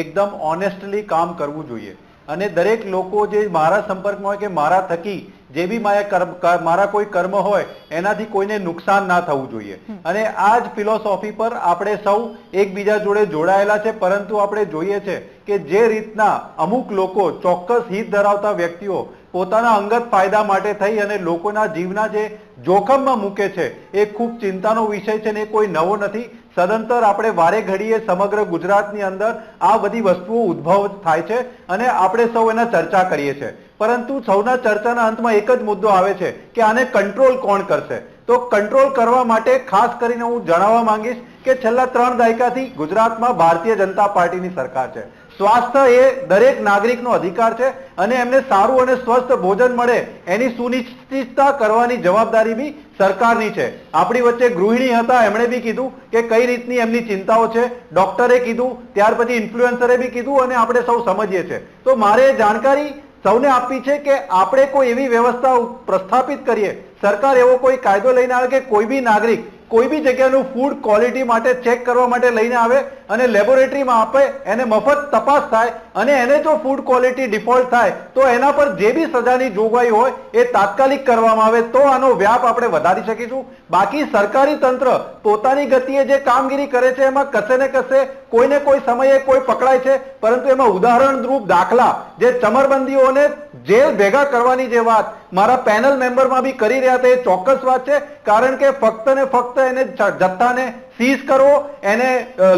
એકદમ ઓનેસ્ટલી કામ કરવું જોઈએ અને દરેક લોકો જે મારા સંપર્કમાં હોય કે મારા થકી જે બી મારા કોઈ કર્મ હોય એનાથી કોઈને નુકસાન ના થવું જોઈએ અને આ જ ફિલોસોફી પર આપણે સૌ એકબીજા જોડે જોડાયેલા છે. પરંતુ આપણે જોઈએ છે કે જે રીતના અમુક લોકો ચોક્કસ હિત ધરાવતા વ્યક્તિઓ પોતાના અંગત ફાયદા માટે થઈ અને લોકોના જીવના જે જોખમમાં મૂકે છે એ ખૂબ ચિંતાનો વિષય છે ને એ કોઈ નવો નથી. સદંતર આપણે વારે ઘડીએ સમગ્ર ગુજરાતની અંદર આ બધી વસ્તુઓ ઉદ્ભવ થાય છે અને આપણે સૌ એના ચર્ચા કરીએ છીએ. પરંતુ સૌના ચર્ચાના અંતમાં એક જ મુદ્દો આવે છે કે આને કંટ્રોલ કોણ કરશે. તો કંટ્રોલ કરવા માટે ખાસ કરીને હું જણાવવા માંગીશ કે છેલ્લા 3 દાયકાથી ગુજરાતમાં ભારતીય જનતા પાર્ટીની સરકાર છે. સ્વાસ્થ્ય એ દરેક નાગરિકનો અધિકાર છે અને એમને સારું અને સ્વસ્થ ભોજન મળે એની સુનિશ્ચિતતા કરવાની જવાબદારી બી સરકારની છે. આપણી વચ્ચે ગૃહિણી હતા, એમણે બી કીધું કે કઈ રીતની એમની ચિંતાઓ છે. ડોક્ટરે કીધું, ત્યાર પછી ઇન્ફ્લુએન્સરે બી કીધું અને આપણે સૌ સમજીએ છીએ. તો મારે જાણકારી સૌને આપવી છે કે આપણે કોઈ એવી વ્યવસ્થા પ્રસ્થાપિત કરીએ, સરકાર એવો કોઈ કાયદો લઈને આવે કે કોઈ બી નાગરિક કોઈ બી જગ્યાનું ફૂડ ક્વોલિટી માટે ચેક કરવા માટે લઈને આવે અને લેબોરેટરીમાં આપે, એને મફત તપાસ થાય અને એને જો ફૂડ ક્વોલિટી ડિફોલ્ટ થાય તો એના પર જે બી સજાની જોગવાઈ હોય એ તાત્કાલિક કરવામાં આવે તો આનો વ્યાપ આપણે વધારી શકીશું. બાકી સરકારી તંત્ર પોતાની ગતિએ જે કામગીરી કરે છે એમાં કશે ને કશે કોઈને કોઈ સમયે કોઈ પકડાય છે, પરંતુ એમાં ઉદાહરણરૂપ દાખલા જે ચમરબંધીઓને જેલ ભેગા કરવાની જે વાત મારા પેનલ મેમ્બરમાં બી કરી રહ્યા હતા એ ચોક્કસ વાત છે. કારણ કે ફક્ત ને ફક્ત એને જથ્થાને સીઝ કરવો, એને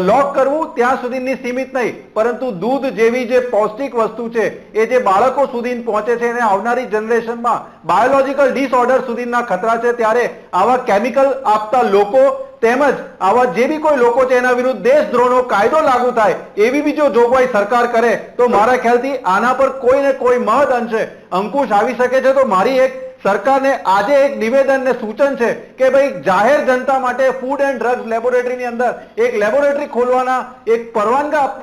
લોક કરવું ત્યાં સુધીની સીમિત નહીં, પરંતુ દૂધ જેવી જે પૌષ્ટિક વસ્તુ છે એ જે બાળકો સુધી પહોંચે છે અને આવનારી જનરેશનમાં બાયોલોજીકલ ડિસઓર્ડર સુધીના ખતરા છે. ત્યારે આવા કેમિકલ આપતા લોકો તેમજ આવા જે બી કોઈ લોકો છે એના વિરુદ્ધ દેશદ્રોહનો કાયદો લાગુ થાય એવી બી જો જોગવાઈ સરકાર કરે તો મારા ખ્યાલથી આના પર કોઈ ને કોઈ મહદ અંશે અંકુશ આવી શકે છે. તો મારી એક સરકારને આજે એક નિવેદન ને સૂચન છે કે ભાઈ જાહેર જનતા માટે ફૂડ એન્ડ ડ્રગ્સ લેબોરેટરીની અંદર એક લેબોરેટરી ખોલવાના એક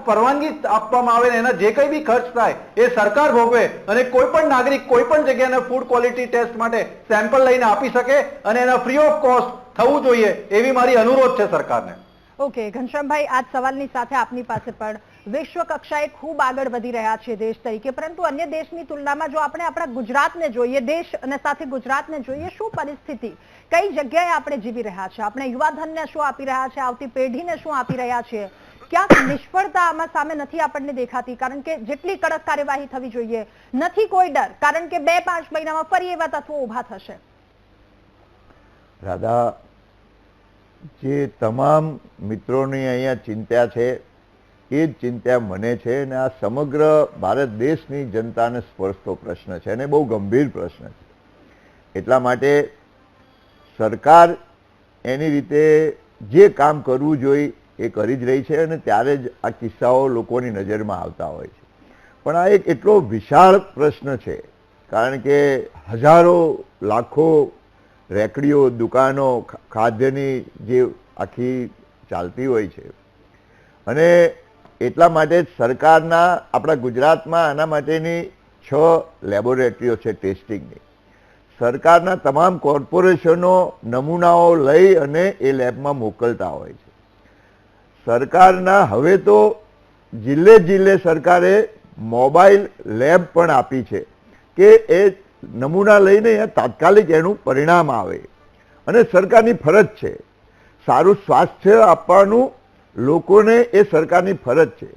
પરવાનગી આપવામાં આવે ને એના જે કંઈ બી ખર્ચ થાય એ સરકાર ભોગવે અને કોઈ પણ નાગરિક કોઈ પણ જગ્યાના ફૂડ ક્વોલિટી ટેસ્ટ માટે સેમ્પલ લઈને આપી શકે અને એના ફ્રી ઓફ કોસ્ટ થવું જોઈએ એવી મારી અનુરોધ છે સરકારને. ઓકે ઘનશ્યામભાઈ, આજ સવાલની સાથે આપની પાસે પણ વિશ્વ કક્ષાએ ખૂબ આગળ વધી રહ્યા છે દેશ તરીકે, પરંતુ અન્ય દેશની તુલનામાં જો આપણે આપણા ગુજરાતને જોઈએ, દેશ અને સાથે ગુજરાતને જોઈએ, શું પરિસ્થિતિ, કઈ જગ્યાએ આપણે જીવી રહ્યા છે, આપણે યુવાધનને શું આપી રહ્યા છે, આવતી પેઢીને શું આપી રહ્યા છે? ક્યાંક નિષ્ફળતા આમાં સામે નથી આપણને દેખાતી? કારણ કે જેટલી કડક કાર્યવાહી થવી જોઈએ નથી કોઈ ડર, કારણ કે 2-5 મહિનામાં ફરી એવા તત્વો ઉભા થશે. રાધા, જે તમામ મિત્રોની અહીંયા ચિંતા છે એ જ ચિંતા મને છે અને આ સમગ્ર ભારત દેશની જનતાને સ્પર્શતો પ્રશ્ન છે અને બહુ ગંભીર પ્રશ્ન છે. એટલા માટે સરકાર એની રીતે જે કામ કરવું જોઈએ એ કરી જ રહી છે અને ત્યારે જ આ કિસ્સાઓ લોકોની નજરમાં આવતા હોય છે. પણ આ એક એટલો વિશાળ પ્રશ્ન છે કારણ કે હજારો લાખો રેકડીઓ, દુકાનો, ખાદ્યની જે આખી ચાલતી હોય છે અને એટલા માટે સરકારના આપણા ગુજરાતમાં આના માટેની 6 લેબોરેટરીઓ છે ટેસ્ટિંગની. સરકારના તમામ કોર્પોરેશનો નમૂનાઓ લઈ અને એ લેબમાં મોકલતા હોય છે. સરકારના હવે તો જિલ્લે જિલ્લે સરકારે મોબાઈલ લેબ પણ આપી છે કે એ નમૂના લઈને તાત્કાલિક એનું પરિણામ આવે અને સરકારની ફરજ છે. સારું સ્વાસ્થ્ય આપવાનું લોકોને એ સરકારની ફરજ છે.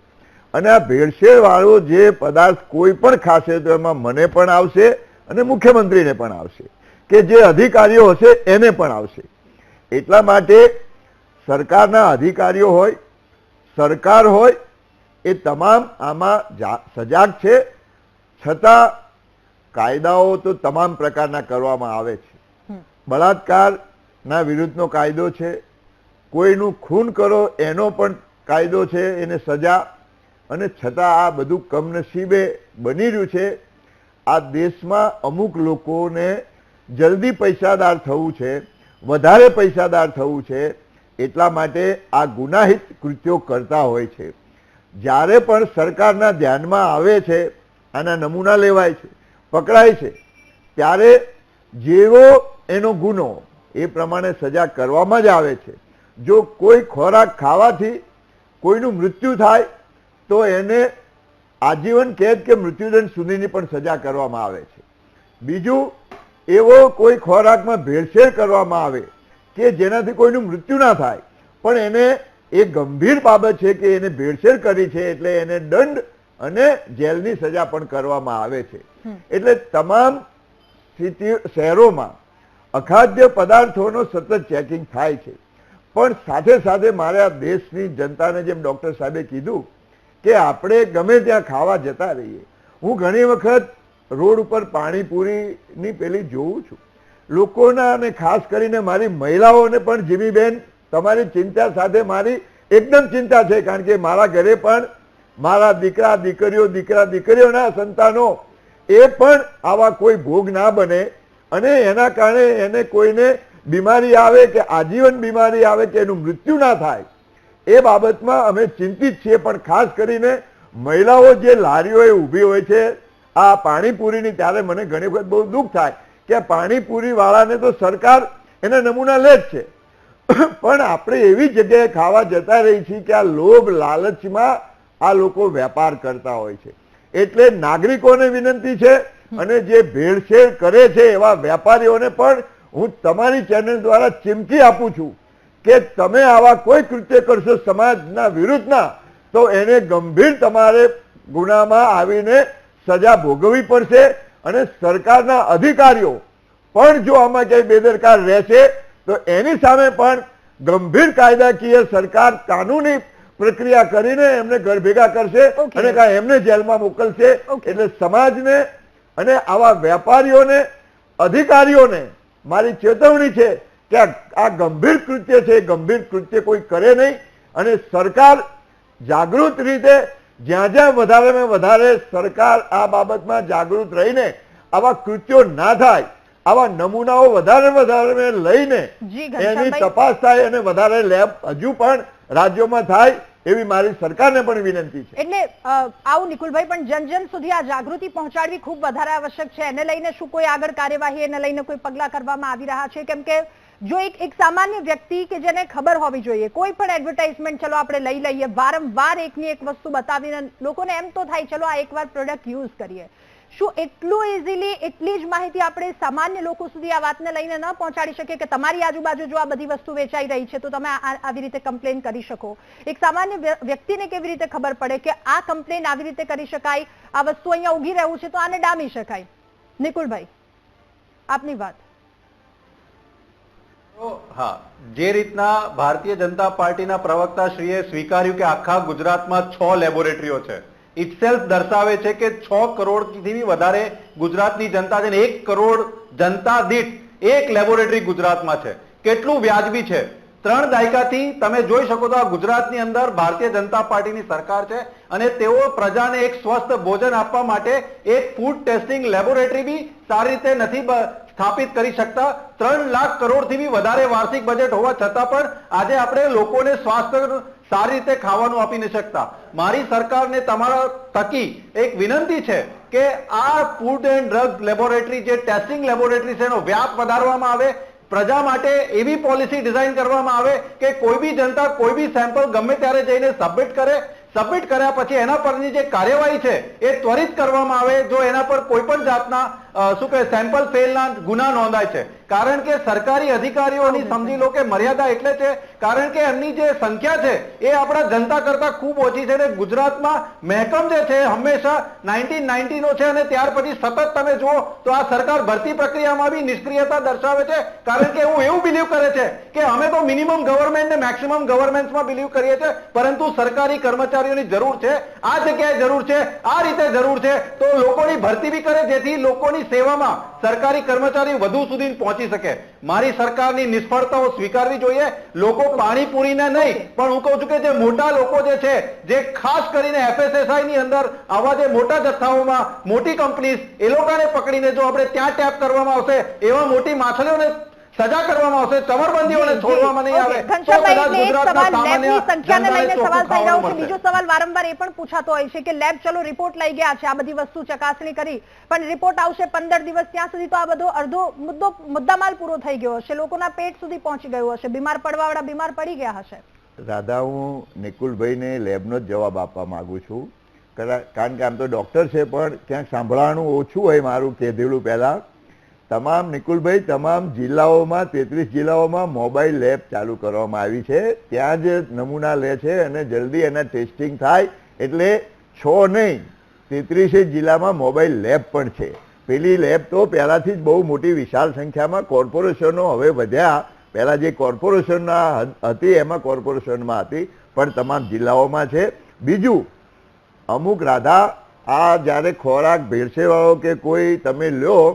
અને આ ભેળસેળવાળો જે પદાર્થ કોઈ પણ ખાશે તો એમાં મને પણ આવશે અને મુખ્યમંત્રીને પણ આવશે કે જે અધિકારીઓ હશે એને પણ આવશે. એટલા માટે સરકારના અધિકારીઓ હોય, સરકાર હોય, એ તમામ આમાં સજાગ છે. છતાં કાયદાઓ તો તમામ પ્રકારના કરવામાં આવે છે. બળાત્કારના વિરુદ્ધનો કાયદો છે, કોઈનું ખૂન કરો એનો પણ કાયદો છે, એને સજા, અને છતાં આ બધું કમનસીબે બની રહ્યું છે. આ દેશમાં અમુક લોકોને જલ્દી પૈસાદાર થવું છે, વધારે પૈસાદાર થવું છે, એટલા માટે આ ગુનાહિત કૃત્યો કરતા હોય છે. જ્યારે પણ સરકારના ધ્યાનમાં આવે છે આના નમૂના લેવાય છે, પકડાય છે, ત્યારે જેવો એનો ગુનો એ પ્રમાણે સજા કરવામાં જ આવે છે. જો કોઈ ખોરાક ખાવાથી કોઈનું મૃત્યુ થાય તો એને આજીવન કેદ કે મૃત્યુદંડ સુધીની પણ સજા કરવામાં આવે છે. બીજું, એવો કોઈ ખોરાકમાં ભેળસેળ કરવામાં આવે કે જેનાથી કોઈનું મૃત્યુ ના થાય પણ એને એ ગંભીર બાબત છે કે એને ભેળસેળ કરી છે એટલે એને દંડ અને જેલની સજા પણ કરવામાં આવે છે. એટલે તમામ શહેરોમાં અખાદ્ય પદાર્થોનો સતત ચેકિંગ થાય છે. પણ સાથે સાથે મારે આ દેશની જનતાને, જેમ ડોક્ટર સાહેબે કીધું કે આપણે ગમે ત્યાં ખાવા જતા રહીએ, હું ઘણી વખત રોડ ઉપર પાણીપુરીની પેલી જોઉં છું લોકોના, અને ખાસ કરીને મારી મહિલાઓને પણ, જીમીબેન તમારી ચિંતા સાથે મારી એકદમ ચિંતા છે, કારણ કે મારા ઘરે પણ મારા દીકરા દીકરીઓ, દીકરા દીકરીઓના સંતાનો એ પણ આવા કોઈ ભોગ ના બને અને એના કારણે એને કોઈને બીમારી આવે કે આજીવન બીમારી આવે કે એનું મૃત્યુ ના થાય, એ બાબતમાં અમે ચિંતિત છીએ. પણ ખાસ કરીને મહિલાઓ જે લારીઓએ ઊભી હોય છે આ પાણીપુરીની, ત્યારે મને ઘણી વખત બહુ દુઃખ થાય કે પાણીપુરી વાળાને તો સરકાર એના નમૂના લે જ છે, પણ આપણે એવી જગ્યાએ ખાવા જતા રહી છીએ કે આ લોભ લાલચમાં આ લોકો વેપાર કરતા હોય છે. એટલે નાગરિકોને વિનંતી છે અને જે ભેળસેળ કરે છે એવા વેપારીઓને પણ હું તમારી ચેનલ દ્વારા ચીમકી આપું છું કે તમે આવા કોઈ કૃત્ય કરશો સમાજના વિરુદ્ધના તો એને ગંભીર તમારે ગુનામાં આવીને સજા ભોગવવી પડશે. અને સરકારના અધિકારીઓ પણ જો આમાં ક્યાંય બેદરકાર રહેશે તો એની સામે પણ ગંભીર કાયદાકીય સરકાર કાનૂની પ્રક્રિયા કરીને એમને ઘર ભેગા કરશે અને કાંઈ એમને જેલમાં મોકલશે. એટલે સમાજને અને આવા વેપારીઓને, અધિકારીઓને મારી ચેતવણી છે કે આ ગંભીર કૃત્ય છે, ગંભીર કૃત્ય કોઈ કરે નહીં. અને સરકાર જાગૃત રીતે જ્યાં જ્યાં વધારેમાં વધારે સરકાર આ બાબતમાં જાગૃત રહીને આવા કૃત્યો ના થાય, આવા નમૂનાઓ વધારે લઈને એની તપાસ થાય અને વધારે લેબ હજુ પણ રાજ્યોમાં થાય એવી મારી સરકારને પણ વિનંતી છે. એટલે આવું નિકુલભાઈ, પણ જન સુધી આ જાગૃતિ પહોંચાડવી ખૂબ વધારે આવશ્યક છે. એને લઈને શું કોઈ આગળ કાર્યવાહી, એને લઈને કોઈ પગલાં કરવામાં આવી રહ્યા છે? કેમ કે જો એક સામાન્ય વ્યક્તિ કે જેને ખબર હોવી જોઈએ, કોઈ પણ એડવર્ટાઇઝમેન્ટ ચલો આપણે લઈ લઈએ, વારંવાર એકની એક વસ્તુ બતાવીને લોકોને એમ તો થાય ચલો આ એકવાર પ્રોડક્ટ યુઝ કરીએ, શું એટલું ઇઝીલી એટલી જ માહિતી આપણે સામાન્ય લોકો સુધી આ વાતને લઈને ન પહોંચાડી શકીએ કે તમારી આજુબાજુ જો આ બધી વસ્તુ વેચાઈ રહી છે તો તમે આવી રીતે કમ્પ્લેન કરી શકો? એક સામાન્ય વ્યક્તિને કેવી રીતે ખબર પડે કે આ કમ્પ્લેન આવી રીતે કરી શકાય, આ વસ્તુ અહીંયા ઉગી રહ્યું છે તો આને ડામી શકાય? નિકુલભાઈ, આપની વાત. હા, જે રીતના ભારતીય જનતા પાર્ટીના પ્રવક્તા શ્રીએ સ્વીકાર્યું કે આખા ગુજરાતમાં 6 લેબોરેટરીઓ છે, ઇટસેલ્ફ દર્શાવે છે કે 6 કરોડથી વધારે ગુજરાતની જનતા છે, 1 કરોડ જનતા દીઠ 1 લેબોરેટરી ગુજરાતમાં છે. કેટલું વ્યાજબી છે? 3 દાયકાથી તમે જોઈ શકો તો આ ગુજરાતની અંદર ભારતીય જનતા પાર્ટીની સરકાર છે અને તેઓ પ્રજાને એક સ્વસ્થ ભોજન આપવા માટે એક ફૂડ ટેસ્ટિંગ લેબોરેટરી બી સારી રીતે નથી સ્થાપિત કરી શકતા. 3 લાખ કરોડથી બી વધારે વાર્ષિક બજેટ હોવા છતાં પણ આજે આપણે લોકોને સ્વાસ્થ્ય સારી રીતે ખાવાનું આપી ન શકતા. મારી સરકારને તમારા થકી એક વિનંતી છે કે આ ફૂડ એન્ડ ડ્રગ લેબોરેટરી, જે ટેસ્ટિંગ લેબોરેટરી છે, એનો વ્યાપ વધારવામાં આવે. પ્રજા માટે એવી પોલિસી ડિઝાઇન કરવામાં આવે કે કોઈ બી જનતા કોઈ બી સેમ્પલ ગમે ત્યારે જઈને સબમિટ કરે. સબમિટ કર્યા પછી એના પરની જે કાર્યવાહી છે એ ત્વરિત કરવામાં આવે જો એના પર કોઈ પણ જાતના સેમ્પલ ફેલના ગુના નોંધાય છે. કારણ કે સરકારી અધિકારીઓની સમજી લો કે મર્યાદા એટલે છે કારણ કે એમની જે સંખ્યા છે એ આપણા જનતા કરતા ખૂબ ઓછી છે. અને ગુજરાતમાં મહેકમ જે છે હંમેશા 1990 નો છે અને ત્યાર પછી સતત તમે જુઓ તો આ સરકાર ભરતી પ્રક્રિયામાં બી નિષ્ક્રિયતા દર્શાવે છે. કારણ કે હું એવું બિલીવ કરે છે કે અમે તો મિનિમમ ગવર્મેન્ટ ને મેક્સિમમ ગવર્નન્સમાં બિલીવ કરીએ છીએ, પરંતુ સરકારી કર્મચારીઓની જરૂર છે, આ જગ્યાએ જરૂર છે, આ રીતે જરૂર છે, તો લોકોની ભરતી બી કરે જેથી લોકોની સેવામાં સરકારી કર્મચારી વધુ સુધી પહોંચી શકે. મારી સરકારની નિષ્ફળતાઓ સ્વીકારવી જોઈએ. લોકો પાણીપુરીને નહીં પણ હું કહું છું કે જે મોટા લોકો જે છે, જે ખાસ કરીને FSSAI ની અંદર આવા જે મોટા જથ્થાઓમાં મોટી કંપનીઝ એ લોકોને પકડીને જો આપણે ત્યાં ટેપ કરવામાં આવશે, એવા મોટી માછલીઓને સજા કરવામાં આવશે, ચમરબંધીઓને છોડવામાં નહીં આવે તો ઘનશ્યામભાઈ, કદાચ એટલે એક ગુજરાતના સવાલ સામાન્ય લેબની સંખ્યાને જનતાને લઈને ચોખ્ખું સવાલ થઈ રહ્યો છે. ખાવાનું બીજો મળશે. સવાલ વારંવાર એ પણ પૂછાતો હોય છે કે લેબ ચલો રિપોર્ટ લઈ ગયા છે, આ બધી વસ્તુ ચકાસણી કરી, પણ રિપોર્ટ આવશે 15 દિવસ, ત્યાં સુધી તો આ બધો અડધો મુદ્દામાલ પૂરો થઈ ગયો હશે, લોકોના પેટ સુધી પહોંચી ગયું હશે, બીમાર પડવાવાળા બીમાર પડી ગયા હશે. રાધા, હું નિકુલભાઈને લેબનો જ જવાબ આપવા માંગુ છું, કારણ કે આમ તો ડોક્ટર છે પણ ક્યાંક સાંભળવાનું ઓછું હોય મારું કહેધેલું. પહેલા તમામ નિકુલભાઈ, તમામ જિલ્લાઓમાં 33 જિલ્લાઓમાં મોબાઈલ લેબ ચાલુ કરવામાં આવી છે, ત્યાં જ નમૂના લે છે અને જલ્દી એના ટેસ્ટિંગ થાય. એટલે 6 નહીં 33 જિલ્લામાં મોબાઈલ લેબ પણ છે. પેલી લેબ તો પહેલાથી જ બહુ મોટી વિશાળ સંખ્યામાં કોર્પોરેશનો હવે વધ્યા, પહેલા જે કોર્પોરેશનના હતી એમાં કોર્પોરેશનમાં હતી, પણ તમામ જિલ્લાઓમાં છે. બીજું, અમુક રાધા, આ જ્યારે ખોરાક ભેળસેળવાળો કે કોઈ તમે લ્યો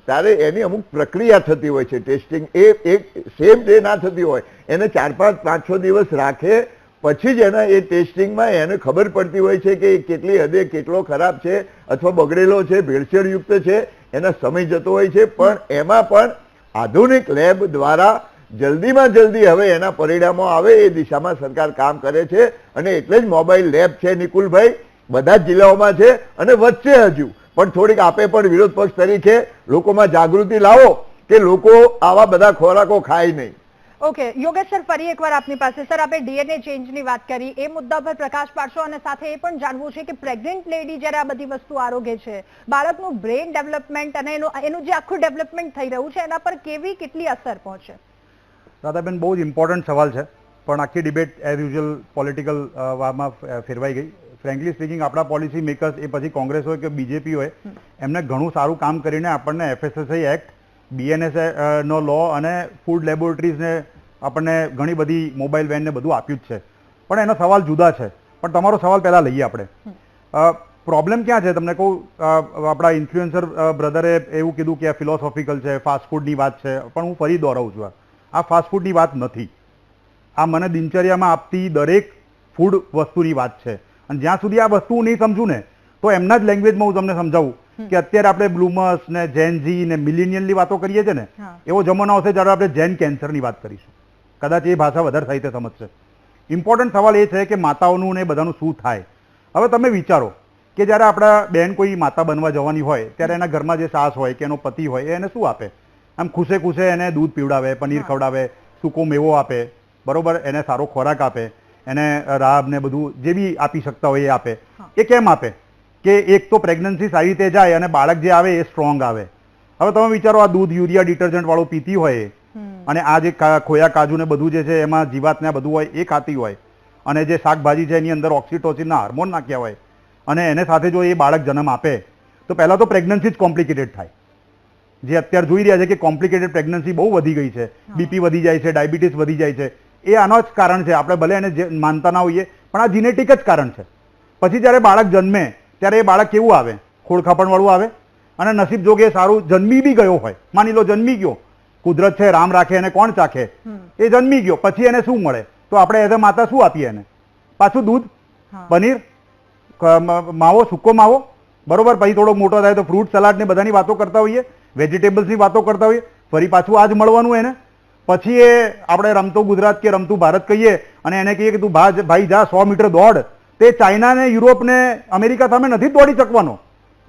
ત્યારે એની અમુક પ્રક્રિયા થતી હોય છે. ટેસ્ટિંગ એ એક સેમ ડે ના થતી હોય, એને 4, 5, 6 દિવસ રાખે પછી જ એના એ ટેસ્ટિંગમાં એને ખબર પડતી હોય છે કે કેટલી હદે કેટલો ખરાબ છે અથવા બગડેલો છે, ભેળસેળયુક્ત છે, એના સમય જતો હોય છે. પણ એમાં પણ આધુનિક લેબ દ્વારા જલ્દીમાં જલ્દી હવે એના પરિણામો આવે એ દિશામાં સરકાર કામ કરે છે, અને એટલે જ મોબાઈલ લેબ છે નિકુલભાઈ, બધા જ જિલ્લાઓમાં છે અને વધશે હજુ. પણ થોડીક આપે પણ વિરોધ પક્ષ તરીકે લોકોમાં જાગૃતિ લાવો કે લોકો આવા બધા ખોરાકો ખાય નહીં. ઓકે યોગેશ સર, ફરી એકવાર આપની પાસે. સર, આપણે ડીએનએ ચેન્જની વાત કરી, એ મુદ્દા પર પ્રકાશ પાડશો, અને સાથે એ પણ જાણવું છે કે પ્રેગ્નન્ટ લેડી જ્યારે આ બધી વસ્તુ આરોગે છે, બાળકનું બ્રેઇન ડેવલપમેન્ટ અને એનું જે આખું ડેવલપમેન્ટ થઈ રહ્યું છે એના પર કેટલી અસર પહોંચે? રાધાબેન, બહુ જ ઇમ્પોર્ટન્ટ સવાલ છે, પણ આખી ડિબેટ એઝ યુઝ્યુઅલ પોલિટિકલ વામાં ફેરવાઈ ગઈ. ફ્રેન્કલી સ્પીકિંગ, આપણા પોલિસી મેકર્સ, એ પછી કોંગ્રેસ હોય કે બીજેપી હોય, એમને ઘણું સારું કામ કરીને આપણને FSSAI એક્ટ, BNS નો લો અને ફૂડ લેબોરેટરીઝને આપણને ઘણી બધી મોબાઈલ વેન ને બધું આપ્યું જ છે. પણ એનો સવાલ જુદા છે. પણ તમારો સવાલ પહેલા લઈએ આપણે. પ્રોબ્લેમ ક્યાં છે તમને કહું. આપણા ઇન્ફ્લુએન્સર બ્રધરે એવું કીધું કે આ ફિલોસોફિકલ છે, ફાસ્ટ ફૂડની વાત છે, પણ હું ફરી દોહરાવું છું, આ ફાસ્ટ ફૂડની વાત નથી. આ મને દિનચર્યામાં આપતી દરેક ફૂડ વસ્તુની વાત છે. અને જ્યાં સુધી આ વસ્તુ નહીં સમજું ને, તો એમના જ લેંગ્વેજમાં હું તમને સમજાવું કે અત્યારે આપણે બ્લૂમર્સ ને જેનઝી ને મિલેનિયલની વાતો કરીએ છીએ ને, એવો જમાનો આવશે જ્યારે આપણે જેન કેન્સરની વાત કરીશું. કદાચ એ ભાષા વધારે સાહિત્ય સમજશે. ઇમ્પોર્ટન્ટ સવાલ એ છે કે માતાઓનું ને બધાનું શું થાય. હવે તમે વિચારો કે જ્યારે આપણા બેન કોઈ માતા બનવા જવાની હોય ત્યારે એના ઘરમાં જે સાસ હોય કે એનો પતિ હોય એને શું આપે? આમ ખુશે ખુશે એને દૂધ પીવડાવે, પનીર ખવડાવે, સૂકો મેવો આપે, બરોબર, એને સારો ખોરાક આપે, એને રાબ ને બધું જે બી આપી શકતા હોય એ આપે. એ કેમ આપે? કે એક તો પ્રેગ્નન્સી સારી રીતે જાય અને બાળક જે આવે એ સ્ટ્રોંગ આવે. હવે તમે વિચારો, આ દૂધ યુરિયા ડિટર્જન્ટ વાળું પીતી હોય અને આ જે ખોયા કાજુ ને બધું જે છે એમાં જીવાત ને બધું હોય એ ખાતી હોય, અને જે શાકભાજી છે એની અંદર ઓક્સિટોસિનના હાર્મોન નાખ્યા હોય, અને એને સાથે જો એ બાળક જન્મ આપે તો પહેલા તો પ્રેગ્નન્સી જ કોમ્પ્લિકેટેડ થાય. જે અત્યારે જોઈ રહ્યા છે કે કોમ્પ્લિકેટેડ પ્રેગ્નન્સી બહુ વધી ગઈ છે, બીપી વધી જાય છે, ડાયાબિટીસ વધી જાય છે. એ આનો જ કારણ છે. આપણે ભલે એને માનતા ના હોઈએ પણ આ જીનેટિક જ કારણ છે. પછી જ્યારે બાળક જન્મે ત્યારે એ બાળક કેવું આવે? ખોળખાપણ વાળું આવે. અને નસીબ જોગે સારું જન્મી બી ગયો હોય, માની લો જન્મી ગયો, કુદરત છે, રામ રાખે એને કોણ ચાખે, એ જન્મી ગયો, પછી એને શું મળે? તો આપણે એઝ અ માતા શું આપીએ એને? પાછું દૂધ, પનીર, માવો, સૂકો માવો, બરોબર. પછી થોડો મોટો થાય તો ફ્રૂટ સલાડ ને બધાની વાતો કરતા હોઈએ, વેજીટેબલ્સની વાતો કરતા હોઈએ, ફરી પાછું આ જ મળવાનું એને. પછી એ આપણે રમતો ગુજરાત કે રમતું ભારત કહીએ અને એને કહીએ કે તું ભાઈ જા 100 મીટર દોડ, તે ચાઇના ને યુરોપ ને અમેરિકા સામે નથી દોડી શકવાનો,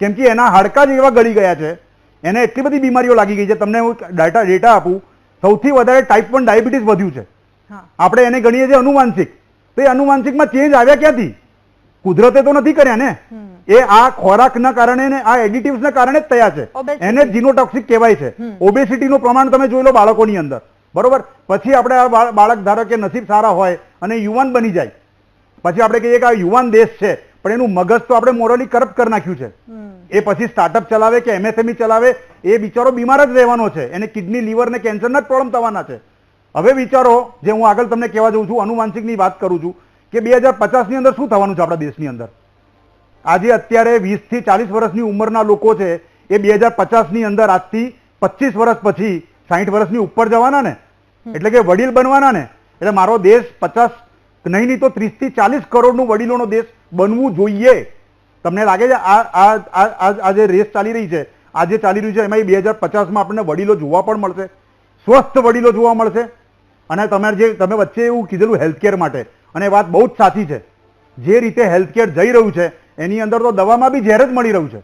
કેમ કે એના હાડકા જ એવા ગળી ગયા છે, એને એટલી બધી બીમારીઓ લાગી ગઈ છે. તમને હું ડેટા આપું, સૌથી વધારે ટાઈપ 1 ડાયાબિટીસ વધ્યું છે. આપણે એને ગણીએ છીએ અનુવાંશિક. તો એ અનુવાંશિકમાં ચેન્જ આવ્યા ક્યાંથી? કુદરતે તો નથી કર્યા ને, એ આ ખોરાકના કારણે ને આ એડિટિવ્સના કારણે જ થયા છે. એને જીનોટોક્સિક કહેવાય છે. ઓબેસિટીનું પ્રમાણ તમે જોઈ લો બાળકોની અંદર, બરોબર. પછી આપણે આ બાળક ધારો કે નસીબ સારા હોય અને યુવાન બની જાય, પછી આપણે કહીએ કે આ યુવાન દેશ છે, પણ એનું મગજ તો આપણે મોરલી કરપ્ટ કરી નાખ્યું છે. એ પછી સ્ટાર્ટઅપ ચલાવે કે MSME ચલાવે, એ બિચારો બીમાર જ રહેવાનો છે. એને કિડની, લીવર ને કેન્સરના જ પ્રોબ્લેમ થવાના છે. હવે વિચારો, જે હું આગળ તમને કહેવા જઉં છું, અનુવાંશિકની વાત કરું છું કે 2050 ની અંદર શું થવાનું છે આપણા દેશની અંદર. આજે અત્યારે 20 થી 40 વર્ષની ઉંમરના લોકો છે, એ 2050 ની અંદર આજથી 25 વર્ષ પછી 60 વર્ષની ઉપર જવાના ને, એટલે કે વડીલ બનવાના ને. એટલે મારો દેશ 50 નહીં તો 30 થી 40 કરોડનું વડીલોનો દેશ બનવું જોઈએ. તમને લાગે છે આ જે રેસ ચાલી રહી છે, આ જે ચાલી રહ્યું છે એમાં 2050માં આપણને વડીલો જોવા પણ મળશે? સ્વસ્થ વડીલો જોવા મળશે. અને તમે વચ્ચે એવું કીધેલું હેલ્થકેર માટે, અને વાત બહુ જ સાચી છે. જે રીતે હેલ્થકેર જઈ રહ્યું છે એની અંદર તો દવામાં બી ઝેર જ મળી રહ્યું છે.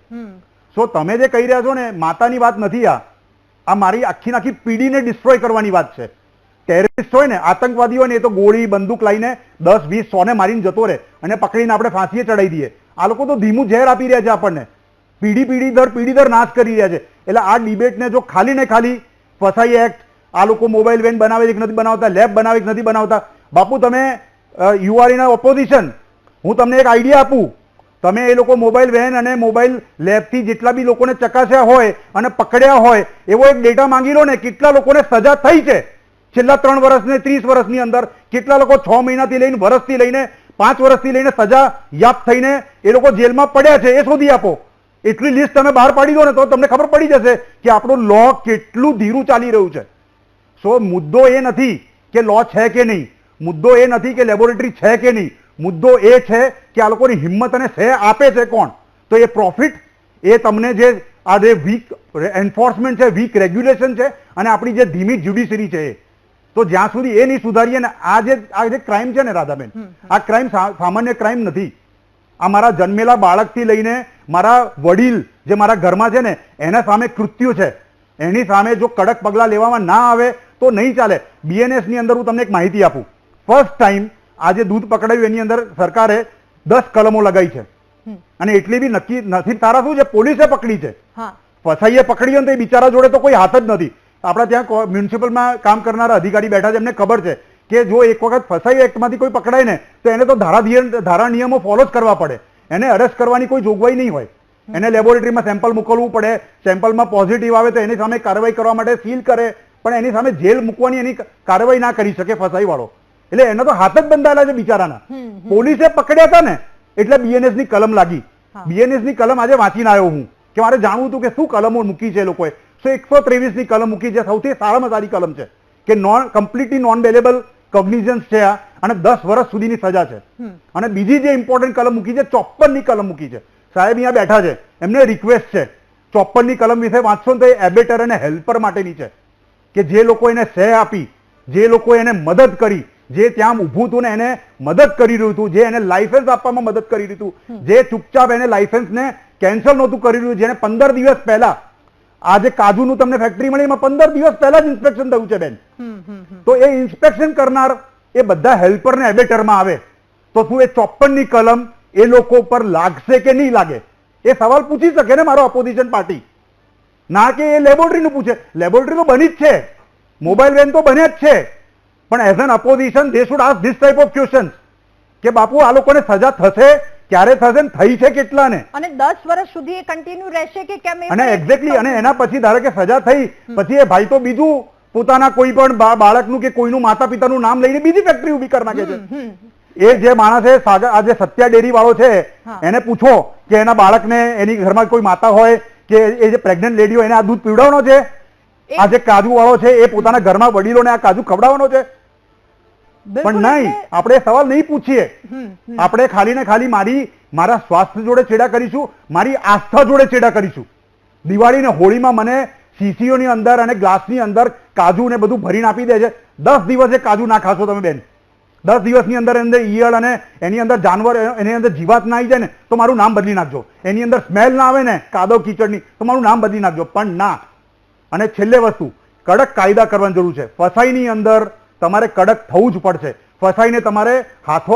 સો તમે જે કહી રહ્યા છો ને, માતાની વાત નથી. આ મારી આખી પીઢીને ડિસ્ટ્રોય કરવાની વાત છે. ટેરરિસ્ટ હોય ને, આતંકવાદી હોય ને, એ તો ગોળી બંદૂક લઈને 10, 20, 100 મારીને જતો રહે અને પકડીને આપણે ફાંસીએ ચડાવી દઈએ. આ લોકો તો ધીમું ઝેર આપી રહ્યા છે આપણને, પીઢી દર નાશ કરી રહ્યા છે. એટલે આ ડિબેટને જો ખાલી ને ખાલી ફસાઈ એક્ટ, આ લોકો મોબાઈલ વેન બનાવે છે કે નથી બનાવતા, લેબ બનાવે કે નથી બનાવતા. બાપુ તમે યુ આર ઇન ઓપોઝિશન. હું તમને એક આઈડિયા આપું. તમે એ લોકો મોબાઈલ વેન અને મોબાઈલ લેબથી જેટલા બી લોકોને ચકાસ્યા હોય અને પકડ્યા હોય એવો એક ડેટા માંગી લો ને, કેટલા લોકોને સજા થઈ છે છેલ્લા 3 વર્ષ ને 30 વર્ષની અંદર. કેટલા લોકો 6 મહિનાથી લઈને વર્ષથી લઈને 5 વર્ષથી લઈને સજા યાદ થઈને એ લોકો જેલમાં પડ્યા છે, એ શોધી આપો. એટલી લિસ્ટ તમે બહાર પાડી દો ને તો તમને ખબર પડી જશે કે આપણું લો કેટલું ધીરું ચાલી રહ્યું છે. સો મુદ્દો એ નથી કે લો છે કે નહીં, મુદ્દો એ નથી કે લેબોરેટરી છે કે નહીં, મુદ્દો એ છે કે આ લોકોની હિંમત અને સહ આપે છે કોણ? તો એ પ્રોફિટ, એ તમને જે આ જે વીક એન્ફોર્સમેન્ટ છે, વીક રેગ્યુલેશન છે, અને આપણી જે ધીમી જ્યુડિશરી છે એ. તો જ્યાં સુધી એ નહીં સુધારીએ ને, આ જે ક્રાઇમ છે ને રાધાબેન, આ ક્રાઇમ સામાન્ય ક્રાઇમ નથી. આ મારા જન્મેલા બાળકથી લઈને મારા વડીલ જે મારા ઘરમાં છે ને એના સામે કૃત્યુ છે. એની સામે જો કડક પગલાં લેવામાં ના આવે તો નહીં ચાલે. BNS ની અંદર હું તમને એક માહિતી આપું. ફર્સ્ટ ટાઈમ આજે દૂધ પકડાયું એની અંદર સરકારે 10 કલમો લગાવી છે. અને એટલી બી નથી તારા શું છે, પોલીસે પકડી છે. ફસાઈએ પકડી હોય તો એ બિચારા જોડે તો કોઈ હાથ જ નથી. આપણા ત્યાં મ્યુનિસિપલમાં કામ કરનારા અધિકારી બેઠા છે, એમને ખબર છે કે જો એક વખત ફસાઈ એક્ટમાંથી કોઈ પકડાય ને તો એને તો ધારા નિયમો ફોલો જ કરવા પડે. એને અરેસ્ટ કરવાની કોઈ જોગવાઈ નહીં હોય. એને લેબોરેટરીમાં સેમ્પલ મોકલવું પડે, સેમ્પલમાં પોઝિટિવ આવે તો એની સામે કાર્યવાહી કરવા માટે સીલ કરે, પણ એની સામે જેલ મૂકવાની એની કાર્યવાહી ના કરી શકે ફસાઈ વાળો. એટલે એનો તો હાથ જ બંધાયેલા છે બિચારાના. પોલીસે પકડ્યા હતા ને એટલે BNS ની કલમ લાગી. BNS ની કલમ આજે વાંચીને આવ્યો હું કે મારે જાણવું હતું કે શું કલમો મૂકી છે એ લોકોએ. 123 ની કલમ મૂકી છે, સૌથી સારામાં સારી કલમ છે કે કમ્પ્લીટલી નોન બેલેબલ કોગ્નિઝન્સ છે આ, અને 10 વર્ષ સુધીની સજા છે. અને બીજી જે ઇમ્પોર્ટન્ટ કલમ મૂકી છે 54 ની કલમ મૂકી છે. સાહેબ અહીંયા બેઠા છે, એમને રિક્વેસ્ટ છે 54 ની કલમ વિશે વાંચશો તો એ એબેટર અને હેલ્પર માટેની છે કે જે લોકો એને સહ આપી, જે લોકો એને મદદ કરી, જે ત્યાં ઊભું હતું ને એને મદદ કરી રહ્યું હતું, જે એને લાયસન્સ આપવામાં મદદ કરી રહ્યું હતું, જે ચૂપચાપ એને લાયસન્સને કેન્સલ નહોતું કરી રહ્યું, જેને 15 દિવસ પહેલા આ જે કાજુનું તમને ફેક્ટરી મળી એમાં 15 દિવસ પહેલા જ ઇન્સ્પેક્શન થયું છે બેન. તો એ ઇન્સ્પેક્શન કરનાર એ બધા હેલ્પર ને એબેટરમાં આવે તો શું એ 54 ની કલમ એ લોકો પર લાગશે કે નહીં લાગે? એ સવાલ પૂછી શકે ને મારો ઓપોઝિશન પાર્ટી. ના કે એ લેબોરેટરીનું પૂછે. લેબોરેટરી તો બની જ છે, મોબાઈલ વેન તો બન્યા જ છે, પણ as an opposition they should ask this type of questions કે બાપુ આ લોકોને સજા થશે ક્યારે થશે, થઈ છે કેટલાને, અને 10 વર્ષ સુધી એ કન્ટિન્યુ રહેશે કે કેમ? અને એક્ઝેક્ટલી. અને એના પછી ધારો કે સજા થઈ પછી એ ભાઈ તો બીજું પોતાના કોઈ પણ બાળકનું કે કોઈનું માતા પિતાનું નામ લઈને બીજી ફેક્ટરી ઉભી કરી નાખે છે. એ જે માણસે આ જે સત્યા ડેરી વાળો છે એને પૂછો કે એના બાળકને એની ઘરમાં કોઈ માતા હોય કે એ જે પ્રેગ્નન્ટ લેડી હોય એને આ દૂધ પીવડાવવાનો છે? આ જે કાજુ વાળો છે એ પોતાના ઘરમાં વડીલોને આ કાજુ ખવડાવવાનો છે? પણ નહીં, આપણે સવાલ નહીં પૂછીએ. આપણે ખાલી ને ખાલી મારા સ્વાસ્થ્ય જોડે છેડા કરીશું, મારી આસ્થા જોડે છેડા કરીશું. દિવાળી ને હોળીમાં મને શીશીઓની અંદર અને ગ્લાસની અંદર કાજુ ને બધું ભરીને આપી દે છે. 10 દિવસે કાજુ ના ખાશો તમે બેન. 10 દિવસની અંદર ઈયળ અને એની અંદર જાનવર, એની અંદર જીવાત ના આવી જાય ને તો મારું નામ બદલી નાખજો. એની અંદર સ્મેલ ના આવે ને કાદવ કીચડની તો મારું નામ બદલી નાખજો. પણ ના. અને છેલ્લે વસ્તુ, કડક કાયદા કરવાની જરૂર છે. ફસાઈની અંદર તમારે કડક થવું જ પડશે. ફસાઈને તમારે હાથ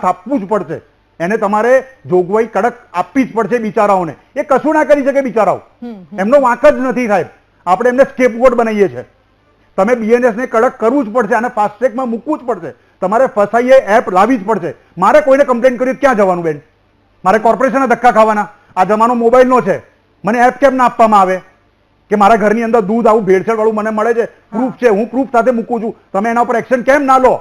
આપવું જ પડશે. એને તમારે જોગવાઈ કડક આપવી જ પડશે બિચારાઓને. એ કશું ના કરી શકે બિચારાઓ, એમનો વાંક જ નથી સાહેબ. આપણે એમને સ્કેપગોટ બનાવીએ છીએ. તમે BNS ને કડક કરવું જ પડશે અને ફાસ્ટ ટ્રેકમાં મૂકવું જ પડશે. તમારે ફસાઈએ એપ લાવવી જ પડશે. મારે કોઈને કમ્પ્લેન કરી ક્યાં જવાનું બેન? મારે કોર્પોરેશનના ધક્કા ખાવાના? આ જમાનો મોબાઈલનો છે, મને એપ કેમ ના આપવામાં આવે કે મારા ઘરની અંદર દૂધ આવું ભેળસેળ વાળું મને મળે છે, પ્રૂફ છે, હું પ્રૂફ સાથે મૂકું છું, તમે એના ઉપર એક્શન કેમ ના લો?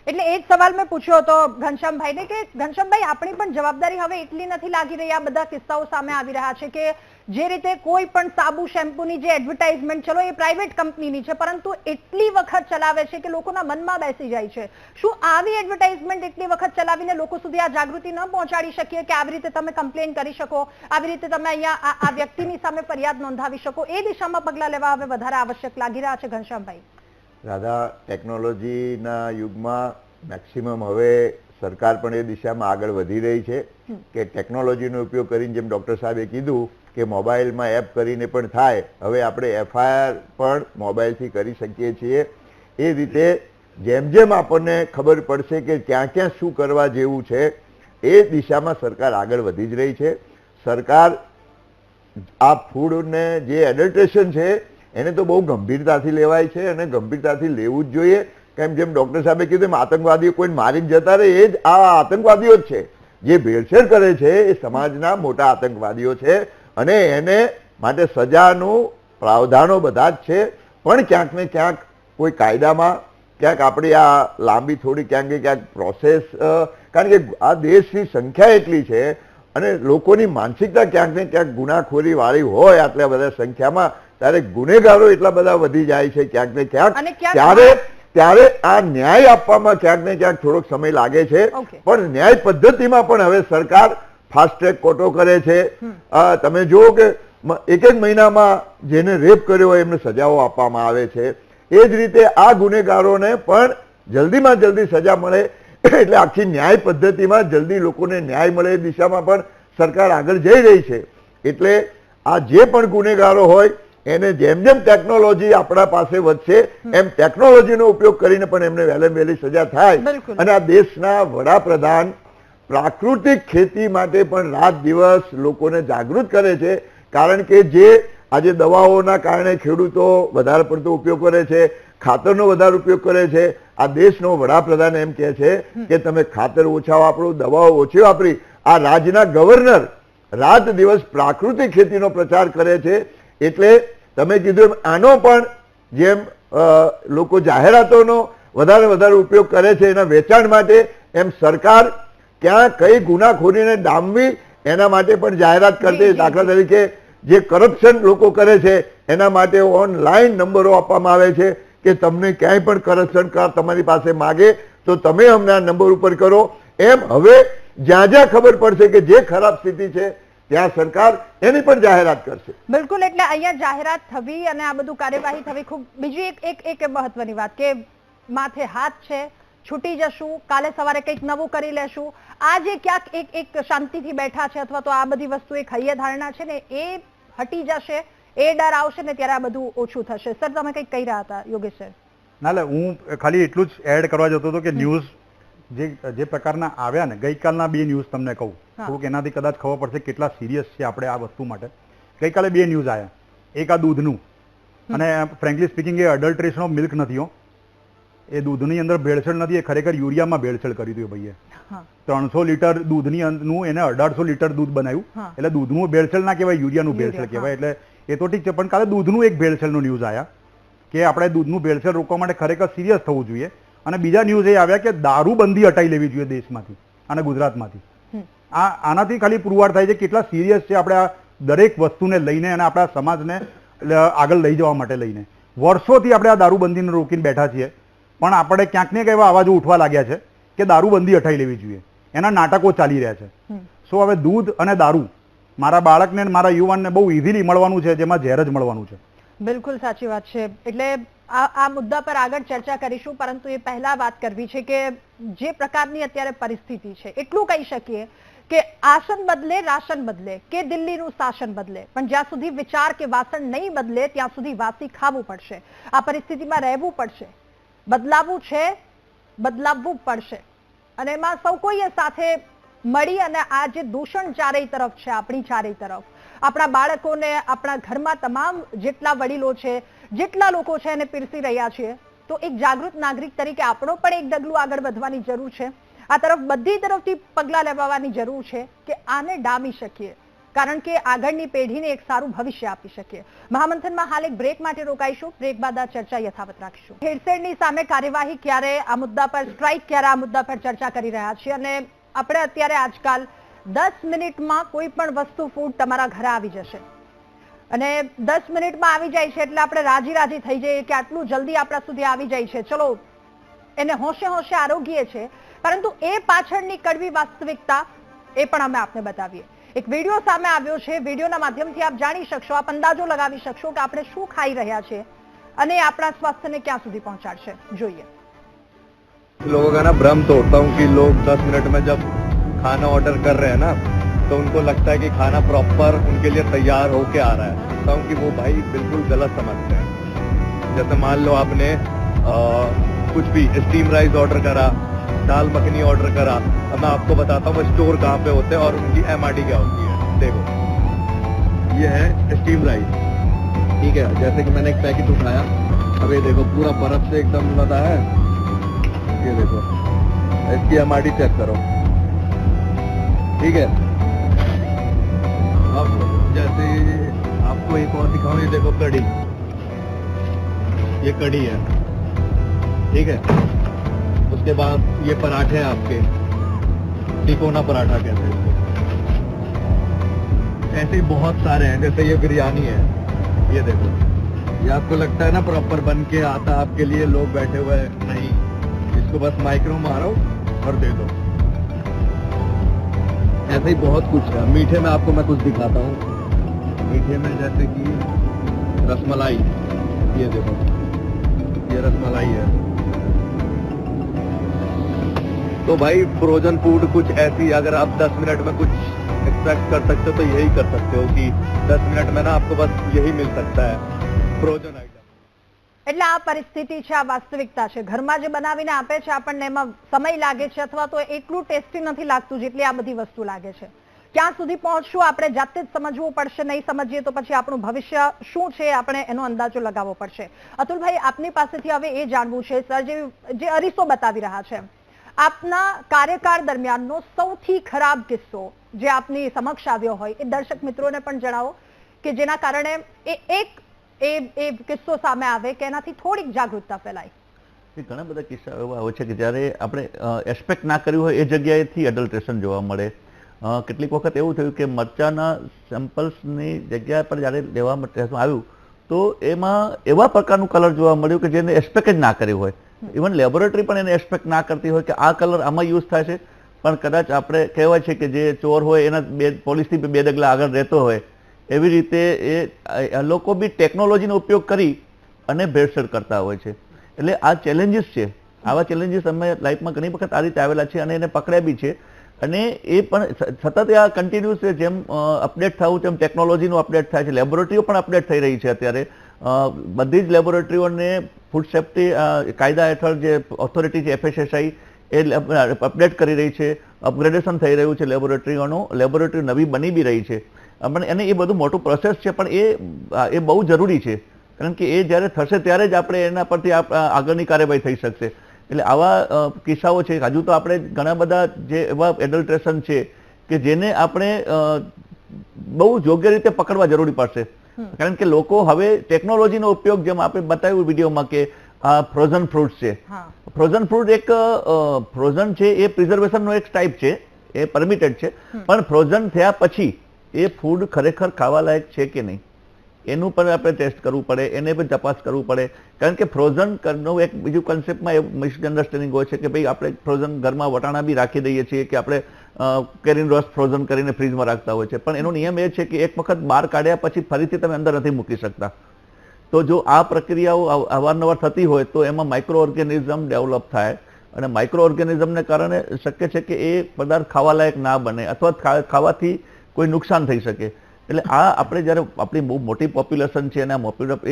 એટલે એ જ સવાલ મેં પૂછ્યો હતો ઘનશ્યામભાઈને કે ઘનશ્યામભાઈ આપણી પણ જવાબદારી હવે એટલી નથી લાગી રહી? આ બધા કિસ્સાઓ સામે આવી રહ્યા છે કે જે રીતે કોઈ પણ સાબુ શેમ્પૂની જે એડવર્ટાઇઝમેન્ટ ચલો એ પ્રાઇવેટ કંપનીની છે, પરંતુ એટલી વખત ચલાવે છે કે લોકોના મનમાં બેસી જાય છે. શું આવી એડવર્ટાઇઝમેન્ટ એટલી વખત ચલાવીને લોકો સુધી આ જાગૃતિ ન પહોંચાડી શકીએ કે આવી રીતે તમે કમ્પ્લેન કરી શકો, આવી રીતે તમે અહીંયા આ વ્યક્તિની સામે ફરિયાદ નોંધાવી શકો? એ દિશામાં પગલાં લેવા હવે વધારે આવશ્યક લાગી રહ્યા છે. ઘનશ્યામભાઈ, રાધા, ટેકનોલોજીના યુગમાં મેક્સિમમ હવે સરકાર પણ એ દિશામાં આગળ વધી રહી છે કે ટેકનોલોજીનો ઉપયોગ કરીને, જેમ ડૉક્ટર સાહેબે કીધું કે મોબાઈલમાં એપ કરીને પણ થાય, હવે આપણે FIR પણ મોબાઈલથી કરી શકીએ છીએ. એ રીતે જેમ જેમ આપણને ખબર પડશે કે ક્યાં ક્યાં શું કરવા જેવું છે, એ દિશામાં સરકાર આગળ વધી જ રહી છે. સરકાર આ ફૂડને જે એડલ્ટ્રેશન છે એને તો બહુ ગંભીરતાથી લેવાય છે અને ગંભીરતાથી લેવું જ જોઈએ. કેમ જેમ ડૉક્ટર સાહેબે કીધું એમ આતંકવાદીઓ કોઈને મારીને જતા રહે, એ જ આ આતંકવાદીઓ જ છે. જે ભેળસેળ કરે છે એ સમાજના મોટા આતંકવાદીઓ છે અને એને માટે સજાનું પ્રાવધાનો બધા જ છે. પણ ક્યાંક ને ક્યાંક કોઈ કાયદામાં, ક્યાંક આપણી આ લાંબી થોડી ક્યાંક ને ક્યાંક પ્રોસેસ, કારણ કે આ દેશની સંખ્યા એટલી છે અને લોકોની માનસિકતા ક્યાંક ને ક્યાંક ગુનાખોરી વાળી હોય આટલા બધા સંખ્યામાં, ત્યારે ગુનેગારો એટલા બધા વધી જાય છે ક્યાંક ને ક્યાંક. ત્યારે આ ન્યાય આપવામાં ક્યાંક ને ક્યાંક થોડોક સમય લાગે છે. પણ ન્યાય પદ્ધતિમાં પણ હવે સરકાર ફાસ્ટ ટ્રેક કોર્ટો કરે છે. તમે જુઓ કે એક મહિનામાં જેને રેપ કર્યો હોય એમને સજાઓ આપવામાં આવે છે. એ જ રીતે આ ગુનેગારોને પણ જલ્દીમાં જલ્દી સજા મળે, એટલે આખી ન્યાય પદ્ધતિમાં જલ્દી લોકોને ન્યાય મળે એ દિશામાં પણ સરકાર આગળ જઈ રહી છે. એટલે આ જે પણ ગુનેગારો હોય એને જેમ જેમ ટેકનોલોજી આપણા પાસે વધશે એમ ટેકનોલોજીનો ઉપયોગ કરીને પણ એમને વહેલામાં વહેલી સજા થાય. અને આ દેશના વડાપ્રધાન પ્રાકૃતિક ખેતી માટે પણ રાત દિવસ લોકોને જાગૃત કરે છે. કારણ કે જે આજે દવાઓના કારણે ખેડૂતો વધારે પડતો ઉપયોગ કરે છે, ખાતરનો વધારે ઉપયોગ કરે છે, આ દેશનો વડાપ્રધાન એમ કહે છે કે તમે ખાતર ઓછા વાપરો, દવાઓ ઓછી વાપરી. આ રાજ્યના ગવર્નર રાત દિવસ પ્રાકૃતિક ખેતીનો પ્રચાર કરે છે. એટલે તમે કીધું એમ આનો પણ જેમ લોકો જાહેરાતોનો વધારે ઉપયોગ કરે છે એના વેચાણ માટે, એમ સરકાર ક્યાં કઈ ગુનાખોરીને ડામવી એના માટે પણ જાહેરાત કરતી. દાખલા તરીકે જે કરપ્શન લોકો કરે છે એના માટે ઓનલાઈન નંબરો આપવામાં આવે છે કે તમને ક્યાંય પણ કરપ્શન તમારી પાસે માગે તો તમે અમને આ નંબર ઉપર કરો. એમ હવે જ્યાં જ્યાં ખબર પડશે કે જે ખરાબ સ્થિતિ છે ત્યાં સરકાર એની પણ જાહેરાત કરશે. બિલકુલ, એટલે અહીંયા જાહેરાત થવી અને આ બધું કાર્યવાહી થવી ખૂબ. બીજી એક મહત્વની વાત કે માથે હાથ છે, છૂટી જશું, કાલે સવારે કંઈક નવું કરી લેશું, આ જે ક્યાંક એક શાંતિથી બેઠા છે અથવા તો આ બધી વસ્તુ એક હૈયે ધારણા છે ને એ હટી જશે, એ ડર આવશે ને ત્યારે આ બધું ઓછું થશે. સર, તમે કંઈક કહી રહ્યા હતા યોગેશ સર? ના, હું ખાલી એટલું જ એડ કરવા જતો હતો કે ન્યૂઝ જે પ્રકારના આવ્યા ને, ગઈકાલના 2 ન્યૂઝ તમને કહું થોડુંક, એનાથી કદાચ ખબર પડશે કેટલા સિરિયસ છે આપણે આ વસ્તુ માટે. ગઈકાલે 2 ન્યૂઝ આવ્યા. એક આ દૂધનું, અને ફ્રેન્કલી સ્પીકિંગ એ અડલ્ટ્રેશન ઓફ મિલ્ક નથી હો, એ દૂધની અંદર ભેળસેળ નથી, એ ખરેખર યુરિયામાં ભેળસેળ કરી દીધું ભાઈએ. 300 લીટર દૂધની અંદરનું એને 1800 લીટર દૂધ બનાવ્યું. એટલે દૂધનું ભેળસેળ ના કહેવાય, યુરિયાનું ભેળસેળ કહેવાય. એટલે એ તો ઠીક છે, પણ કાલે દૂધનું એક ભેળસેળનો ન્યૂઝ આવ્યા કે આપણે દૂધનું ભેળસેળ રોકવા માટે ખરેખર સિરિયસ થવું જોઈએ. અને બીજા ન્યૂઝ એ આવ્યા કે દારૂબંધી હટાવી લેવી જોઈએ દેશમાંથી અને ગુજરાતમાંથી. આનાથી ખાલી પુરવાર થાય છે કેટલા સિરિયસ છે આપણે આ દરેક વસ્તુને લઈને અને આપણા સમાજને આગળ લઈ જવા માટે લઈને. વર્ષોથી આપણે આ દારૂબંધીને રોકીને બેઠા છીએ, પણ આપણે ક્યાંક ને ક્યાંક એવા અવાજો ઉઠવા લાગ્યા છે કે દારૂબંધી હટાવી લેવી જોઈએ. એના નાટકો ચાલી રહ્યા છે. સો હવે દૂધ અને દારૂ મારા બાળકને મારા યુવાનને બહુ ઇઝીલી મળવાનું છે, જેમાં ઝેર જ મળવાનું છે. બિલકુલ સાચી વાત છે. એટલે આ મુદ્દા પર આગળ ચર્ચા કરીશું, પરંતુ એ પહેલા વાત કરવી છે કે જે પ્રકારની અત્યારે પરિસ્થિતિ છે, એટલું કહી શકીએ કે આસન બદલે રાશન બદલે કે દિલ્હીનું શાસન બદલે, પણ જ્યાં સુધી વિચાર કે વાસણ નહીં બદલે ત્યાં સુધી વાસી ખાવું પડશે. આ પરિસ્થિતિમાં રહેવું પડશે, બદલાવવું છે, બદલાવવું પડશે. અને એમાં સૌ કોઈએ સાથે મળી અને આ જે દૂષણ ચારેય તરફ છે, આપણી ચારેય તરફ, આપણા બાળકોને, આપણા ઘરમાં તમામ જેટલા વડીલો છે, જેટલા લોકો છે એને પીરસી રહ્યા છીએ, તો એક જાગૃત નાગરિક તરીકે આપણો પણ એક ડગલું આગળ વધવાની જરૂર છે. આ તરફ બધી તરફથી પગલાં લેવાની જરૂર છે કે આને ડામી શકીએ, કારણ કે આગળની પેઢીને એક સારું ભવિષ્ય આપી શકીએ. મહામંથનમાં હાલ એક બ્રેક માટે રોકાઈશું. બ્રેક બાદ આ ચર્ચા યથાવત રાખીશું. ભેળસેળની સામે કાર્યવાહી ક્યારે, આ મુદ્દા પર સ્ટ્રાઇક ક્યારે, આ મુદ્દા પર ચર્ચા કરી રહ્યા છીએ. અને આપણે અત્યારે આજકાલ 10 મિનિટમાં કોઈ પણ વસ્તુ ફૂડ તમારા ઘરે આવી જશે. અને 10 મિનિટમાં આવી જાય છે એટલે આપણે રાજી થઈ જઈએ કે આટલું જલ્દી આપણા સુધી આવી જાય છે, ચલો એને હોશે આરોગ્ય છે, પરંતુ એ પાછળની કડવી વાસ્તવિકતા એ પણ અમે આપને બતાવીએ. એક વિડીયો સામે આવ્યો છે, વિડીયોના માધ્યમથી આપ જાણી શકશો, આપ અંદાજો લગાવી શકશો કે આપણે શું ખાઈ રહ્યા છે અને આપણા સ્વાસ્થ્યને ક્યાં સુધી પહોંચાડશે. જોઈએ. लोगों का ना भ्रम तोड़ता हूँ कि लोग 10 मिनट में जब खाना ऑर्डर कर रहे हैं ना तो उनको लगता है कि खाना प्रॉपर उनके लिए तैयार होके आ रहा है. तो कि वो भाई बिल्कुल गलत समझते हैं. जैसे मान लो आपने कुछ भी स्टीम राइस ऑर्डर करा, दाल मखनी ऑर्डर करा, अब मैं आपको बताता हूँ स्टोर कहाँ पे होते हैं और उनकी MRP क्या होती है. देखो ये है स्टीम राइस, ठीक है. जैसे कि मैंने एक पैकेट उठाया, अब ये देखो पूरा बर्फ से एकदम लदा है. ये देखो इसकी MRP चेक करो, ठीक है. अब जैसे आपको एक और दिखाऊं, ये देखो कढ़ी, ये कढ़ी है, ठीक है. उसके बाद ये पराठे हैं आपके, तिकोना पराठा कहते हैं इसको. ऐसे ही बहुत सारे हैं. जैसे ये बिरयानी है, ये देखो, ये आपको लगता है ना प्रॉपर बन के आता आपके लिए, लोग बैठे हुए हैं, नहीं, इसको बस माइक्रो मारो और दे दो. ऐसे ही बहुत कुछ है. मीठे में आपको मैं कुछ दिखाता हूँ. मीठे में जैसे कि रसमलाई, ये देखो, ये रसमलाई है. तो भाई फ्रोजन फूड कुछ ऐसी, अगर आप 10 मिनट में कुछ एक्सपेक्ट कर सकते हो तो यही कर सकते हो कि 10 मिनट में ना आपको बस यही मिल सकता है, फ्रोजन आइटम. એટલે આ પરિસ્થિતિ છે, આ વાસ્તવિકતા છે. ઘરમાં જે બનાવીને આપે છે આપણને એમાં સમય લાગે છે અથવા તો એટલું ટેસ્ટી નથી લાગતું જેટલી આ બધી વસ્તુ લાગે છે. ક્યાં સુધી પહોંચશું આપણે જાતે જ સમજવું પડશે. નહીં સમજીએ તો પછી આપણું ભવિષ્ય શું છે આપણે એનો અંદાજો લગાવવો પડશે. અતુલભાઈ, આપની પાસેથી હવે એ જાણવું છે, સર જે અરીસો બતાવી રહ્યા છે, આપના કાર્યકાળ દરમિયાનનો સૌથી ખરાબ કિસ્સો જે આપની સમક્ષ આવ્યો હોય એ દર્શક મિત્રોને પણ જણાવો કે જેના કારણે એ કિસ્સો સામે આવે કે એનાથી થોડીક જાગૃતતા ફેલાય. ઘણા બધા કિસ્સા એવા હોય છે કે જ્યારે આપણે એક્સપેક્ટ ના કર્યું હોય એ જગ્યાએથી એડલ્ટ્રેશન જોવા મળે. કેટલીક વખત એવું થયું કે મરચાના સેમ્પલ્સની જગ્યા પર જ્યારે લેવામાં આવ્યું તો એમાં એવા પ્રકારનું કલર જોવા મળ્યું કે જેને એક્સપેક્ટ જ ના કર્યું હોય. ઇવન લેબોરેટરી પણ એને એક્સપેક્ટ ના કરતી હોય કે આ કલર આમાં યુઝ થાય છે, પણ કદાચ આપણે કહેવાય છે કે જે ચોર હોય એના પોલીસથી 2 ડગલા આગળ રહેતો હોય, એવી રીતે એ લોકો બી ટેકનોલોજીનો ઉપયોગ કરી અને ભેળસેળ કરતા હોય છે. એટલે આ ચેલેન્જીસ છે. આવા ચેલેન્જીસ અમે લાઈફમાં ઘણી વખત આ રીતે આવેલા છે અને એને પકડ્યા બી છે. અને એ પણ સતત આ કન્ટિન્યુઅસ છે. જેમ અપડેટ થવું તેમ ટેકનોલોજીનું અપડેટ થાય છે. લેબોરેટરીઓ પણ અપડેટ થઈ રહી છે. અત્યારે બધી જ લેબોરેટરીઓને ફૂડ સેફ્ટી કાયદા હેઠળ જે ઓથોરિટી છે FSSAI એ અપડેટ કરી રહી છે. અપગ્રેડેશન થઈ રહ્યું છે લેબોરેટરીઓનું. લેબોરેટરી નવી બની બી રહી છે. અને એ બધું મોટું પ્રોસેસ છે, પણ એ બહુ જરૂરી છે. કારણ કે એ જ્યારે થશે ત્યારે જ આપણે એના પરથી આગળની કાર્યવાહી થઈ શકશે. એટલે આવા કિસ્સાઓ છે. હજુ તો આપણે ઘણા બધા જે એવા એડલ્ટ્રેશન છે કે જેને આપણે બહુ યોગ્ય રીતે પકડવા જરૂરી પડશે. કારણ કે લોકો હવે ટેકનોલોજીનો ઉપયોગ, જેમ આપણે બતાવ્યું વિડીયોમાં કે આ ફ્રોઝન ફ્રૂટ્સ છે. ફ્રોઝન ફ્રૂટ એક ફ્રોઝન છે એ પ્રિઝર્વેશનનો એક ટાઈપ છે, એ પરમિટેડ છે. પણ ફ્રોઝન થયા પછી એ ફૂડ ખરેખર ખાવા લાયક છે કે નહીં એનું પણ આપણે ટેસ્ટ કરવું પડે, એને પણ તપાસ કરવું પડે. કારણ કે ફ્રોઝન નો એક બીજું કન્સેપ્ટમાં એવું મિસઅન્ડરસ્ટેન્ડિંગ હોય છે કે ભાઈ આપણે ફ્રોઝન ઘરમાં વટાણા બી રાખી દઈએ છીએ કે આપણે કેરીનો રસ ફ્રોઝન કરીને ફ્રીજમાં રાખતા હોય છે. પણ એનો નિયમ એ છે કે એક વખત બહાર કાઢ્યા પછી ફરીથી તમે અંદર નથી મૂકી શકતા. તો જો આ પ્રક્રિયાઓ અવારનવાર થતી હોય તો એમાં માઇક્રો ઓર્ગેનિઝમ ડેવલપ થાય અને માઇક્રો ઓર્ગેનિઝમને કારણે શક્ય છે કે એ પદાર્થ ખાવા લાયક ના બને અથવા ખાવાથી કોઈ નુકસાન થઈ શકે. એટલે આ આપણે જ્યારે આપણી બહુ મોટી પોપ્યુલેશન છે અને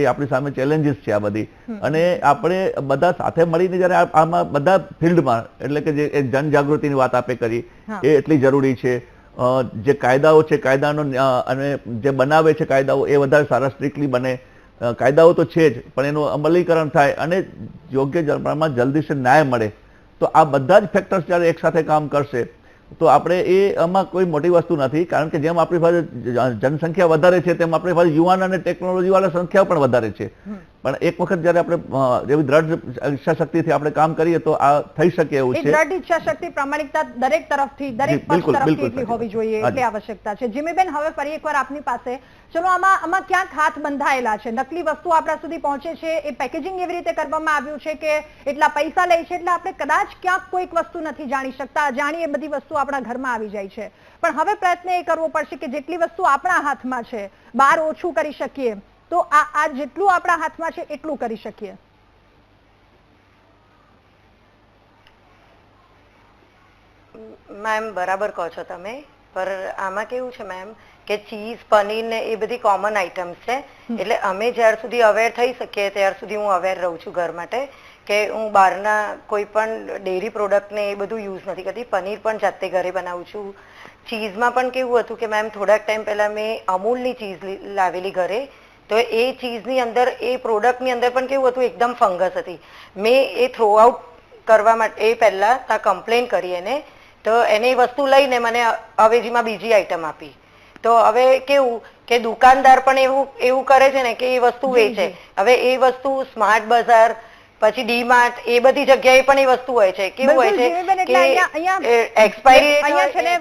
એ આપણી સામે ચેલેન્જીસ છે આ બધી, અને આપણે બધા સાથે મળીને જ્યારે આમાં બધા ફિલ્ડમાં, એટલે કે જે જનજાગૃતિની વાત આપણે કરી એ એટલી જરૂરી છે. જે કાયદાઓ છે કાયદાનો અને જે બનાવે છે કાયદાઓ એ વધારે સારા સ્ટ્રિક્ટલી બને. કાયદાઓ તો છે જ, પણ એનું અમલીકરણ થાય અને યોગ્ય પ્રમાણમાં જલ્દીથી ન્યાય મળે. તો આ બધા જ ફેક્ટર્સ જ્યારે એકસાથે કામ કરશે તો આપણે એ આમાં કોઈ મોટી વસ્તુ નથી. કારણ કે જેમ આપણી પાસે જનસંખ્યા વધારે છે તેમ આપણી પાસે યુવાન અને ટેકનોલોજી વાળા સંખ્યા પણ વધારે છે. પણ એક વખત જ્યારે આપણે એવી દ્રઢ ઈચ્છા શક્તિથી આપણે કામ કરીએ તો આ થઈ શકે એવું છે. દ્રઢ ઈચ્છા શક્તિ, પ્રામાણિકતા દરેક તરફથી, દરેક પક્ષ તરફથી એટલી હોવી જોઈએ, એટલી આવશ્યકતા છે. જીમીબેન, હવે ફરી એકવાર આપની પાસે, ચલો આમાં ક્યાંક હાથ બંધાયેલા છે, નકલી વસ્તુ આપણા સુધી પહોંચે છે, એ પેકેજિંગ એવી રીતે કરવામાં આવ્યું છે કે એટલા પૈસા લે છે એટલે આપણે કદાચ ક્યાંક કોઈક વસ્તુ નથી જાણી શકતા, અજાણી એ બધી વસ્તુ આપણા ઘરમાં આવી જાય છે. પણ હવે પ્રયત્ન એ કરવો પડશે કે જેટલી વસ્તુ આપણા હાથમાં છે બહાર ઓછું કરી શકીએ, તો આ જેટલું આપણા હાથમાં છે એટલું કરી શકીએ. મેમ બરાબર કહો છો તમે, પર આમાં કેવું છે મેમ કે ચીઝ, પનીર ને એ બધી કોમન આઇટમ્સ છે, એટલે અમે જ્યાર સુધી અવેર થઈ શકીએ ત્યાર સુધી હું અવેર રહું છું ઘર માટે, કે હું બહારના કોઈ પણ ડેરી પ્રોડક્ટ ને એ બધું યુઝ નથી કરતી. પનીર પણ જાતે ઘરે બનાવું છું. ચીઝમાં પણ કેવું હતું કે મેમ થોડાક ટાઈમ પહેલા મેં અમૂલની ચીઝ લાવેલી ઘરે, તો એ ચીઝની અંદર, એ પ્રોડક્ટની અંદર પણ કેવું હતું, એકદમ ફંગસ હતી. મેં એ થ્રો આઉટ કરવા માટે એ પહેલા કમ્પ્લેન કરી એને, તો એને એ વસ્તુ લઈને મને અવેજીમાં બીજી આઈટમ આપી. તો હવે કેવું કે દુકાનદાર પણ એવું કરે છે ને કે એ વસ્તુ વેચે. હવે એ વસ્તુ સ્માર્ટ બજાર, પછી ડીમાર્ટ, એ બધી જગ્યાએ પણ એ વસ્તુ હોય છે. કેવું હોય છે કે એક્સપાયરી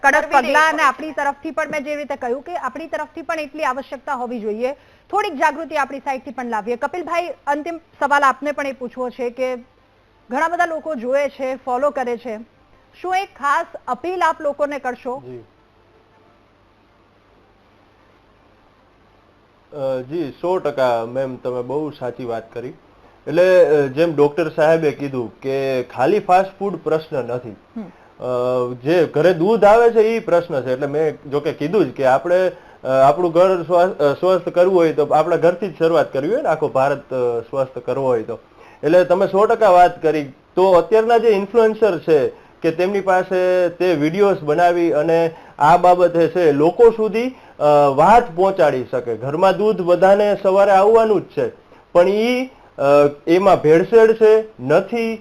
કડક પગલા, અને આપણી તરફથી પણ મેં જે રીતે કહ્યું કે આપણી તરફથી પણ એટલી આવશ્યકતા હોવી જોઈએ, થોડીક જાગૃતિ આપણી સાઈડથી પણ લાવીએ. કપિલભાઈ, અંતિમ સવાલ આપને પણ એ પૂછવો છે કે ઘણા બધા લોકો જોવે છે, ફોલો કરે છે, શું એક ખાસ અપીલ આપ લોકોને કરશો? જી 100% મેમ, તમે બહુ સાચી વાત કરી. એટલે જેમ ડોક્ટર સાહેબે કીધું કે ખાલી ફાસ્ટ ફૂડ પ્રશ્ન નથી, જે ઘરે દૂધ આવે છે એ પ્રશ્ન છે. એટલે મેં જો કે કીધું જ કે આપણે આપણું ઘર સ્વસ્થ કરવું હોય તો આપણા ઘરથી જ શરૂઆત કરવી હોય ને, આખો ભારત સ્વસ્થ કરવો હોય તો. એટલે તમે 100% વાત કરી. તો અત્યારના જે ઇન્ફ્લુએન્સર છે કે તેમની પાસે તે વિડીયોઝ બનાવી અને આ બાબતે છે લોકો સુધી વાત પહોંચાડી શકે. ઘરમાં દૂધ બધાને સવારે આવવાનું જ છે, પણ એમાં ભેળસેળ છે નથી,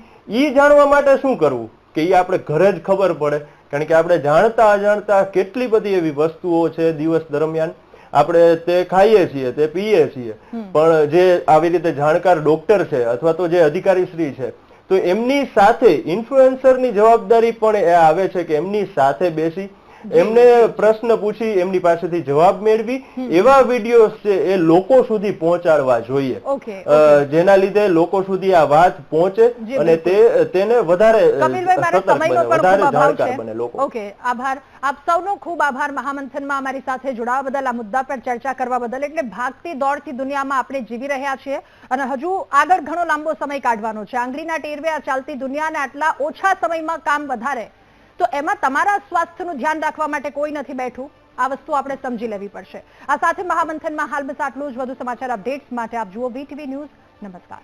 ઈ જાણવા માટે શું કરવું કે ઈ આપણે ઘરે જ ખબર પડે. કારણ કે આપણે જાણતા અજાણતા કેટલી બધી એવી વસ્તુઓ છે દિવસ દરમિયાન આપણે તે ખાઈએ છીએ, તે પીએ છીએ, પણ જે આવી રીતે જાણકાર ડોક્ટર છે અથવા તો જે અધિકારી શ્રી છે, તો એમની સાથે ઇન્ફ્લુએન્સરની જવાબદારી પણ એ આવે છે કે એમની સાથે બેસી એમને પ્રશ્ન પૂછી એમની પાસેથી જવાબ મેળવી એવા વિડીયોઝ છે એ લોકો સુધી પહોંચાડવા જોઈએ, જેના લીધે લોકો સુધી આ વાત પહોંચે અને તેને વધારે જાણકાર બને લોકો. ઓકે, આભાર આપ સૌનો, ખૂબ આભાર મહામંથનમાં અમારી સાથે જોડાવા બદલ, આ મુદ્દા પર ચર્ચા કરવા બદલ. એટલે ભાગતી દોડતી દુનિયામાં આપણે જીવી રહ્યા છીએ અને હજુ આગળ ઘણો લાંબો સમય કાઢવાનો છે. આંગળીના ટેરવે આ ચાલતી દુનિયાને આટલા ઓછા સમયમાં કામ વધારે, તો એમાં તમારા સ્વાસ્થ્યનું ધ્યાન રાખવા માટે કોઈ નથી બેઠું. આ વસ્તુ આપણે સમજી લેવી પડશે. આ સાથે મહામંથનમાં હાલ બસ આટલું જ. વધુ સમાચાર અપડેટ્સ માટે આપ જુઓ VTV ન્યૂઝ. નમસ્કાર.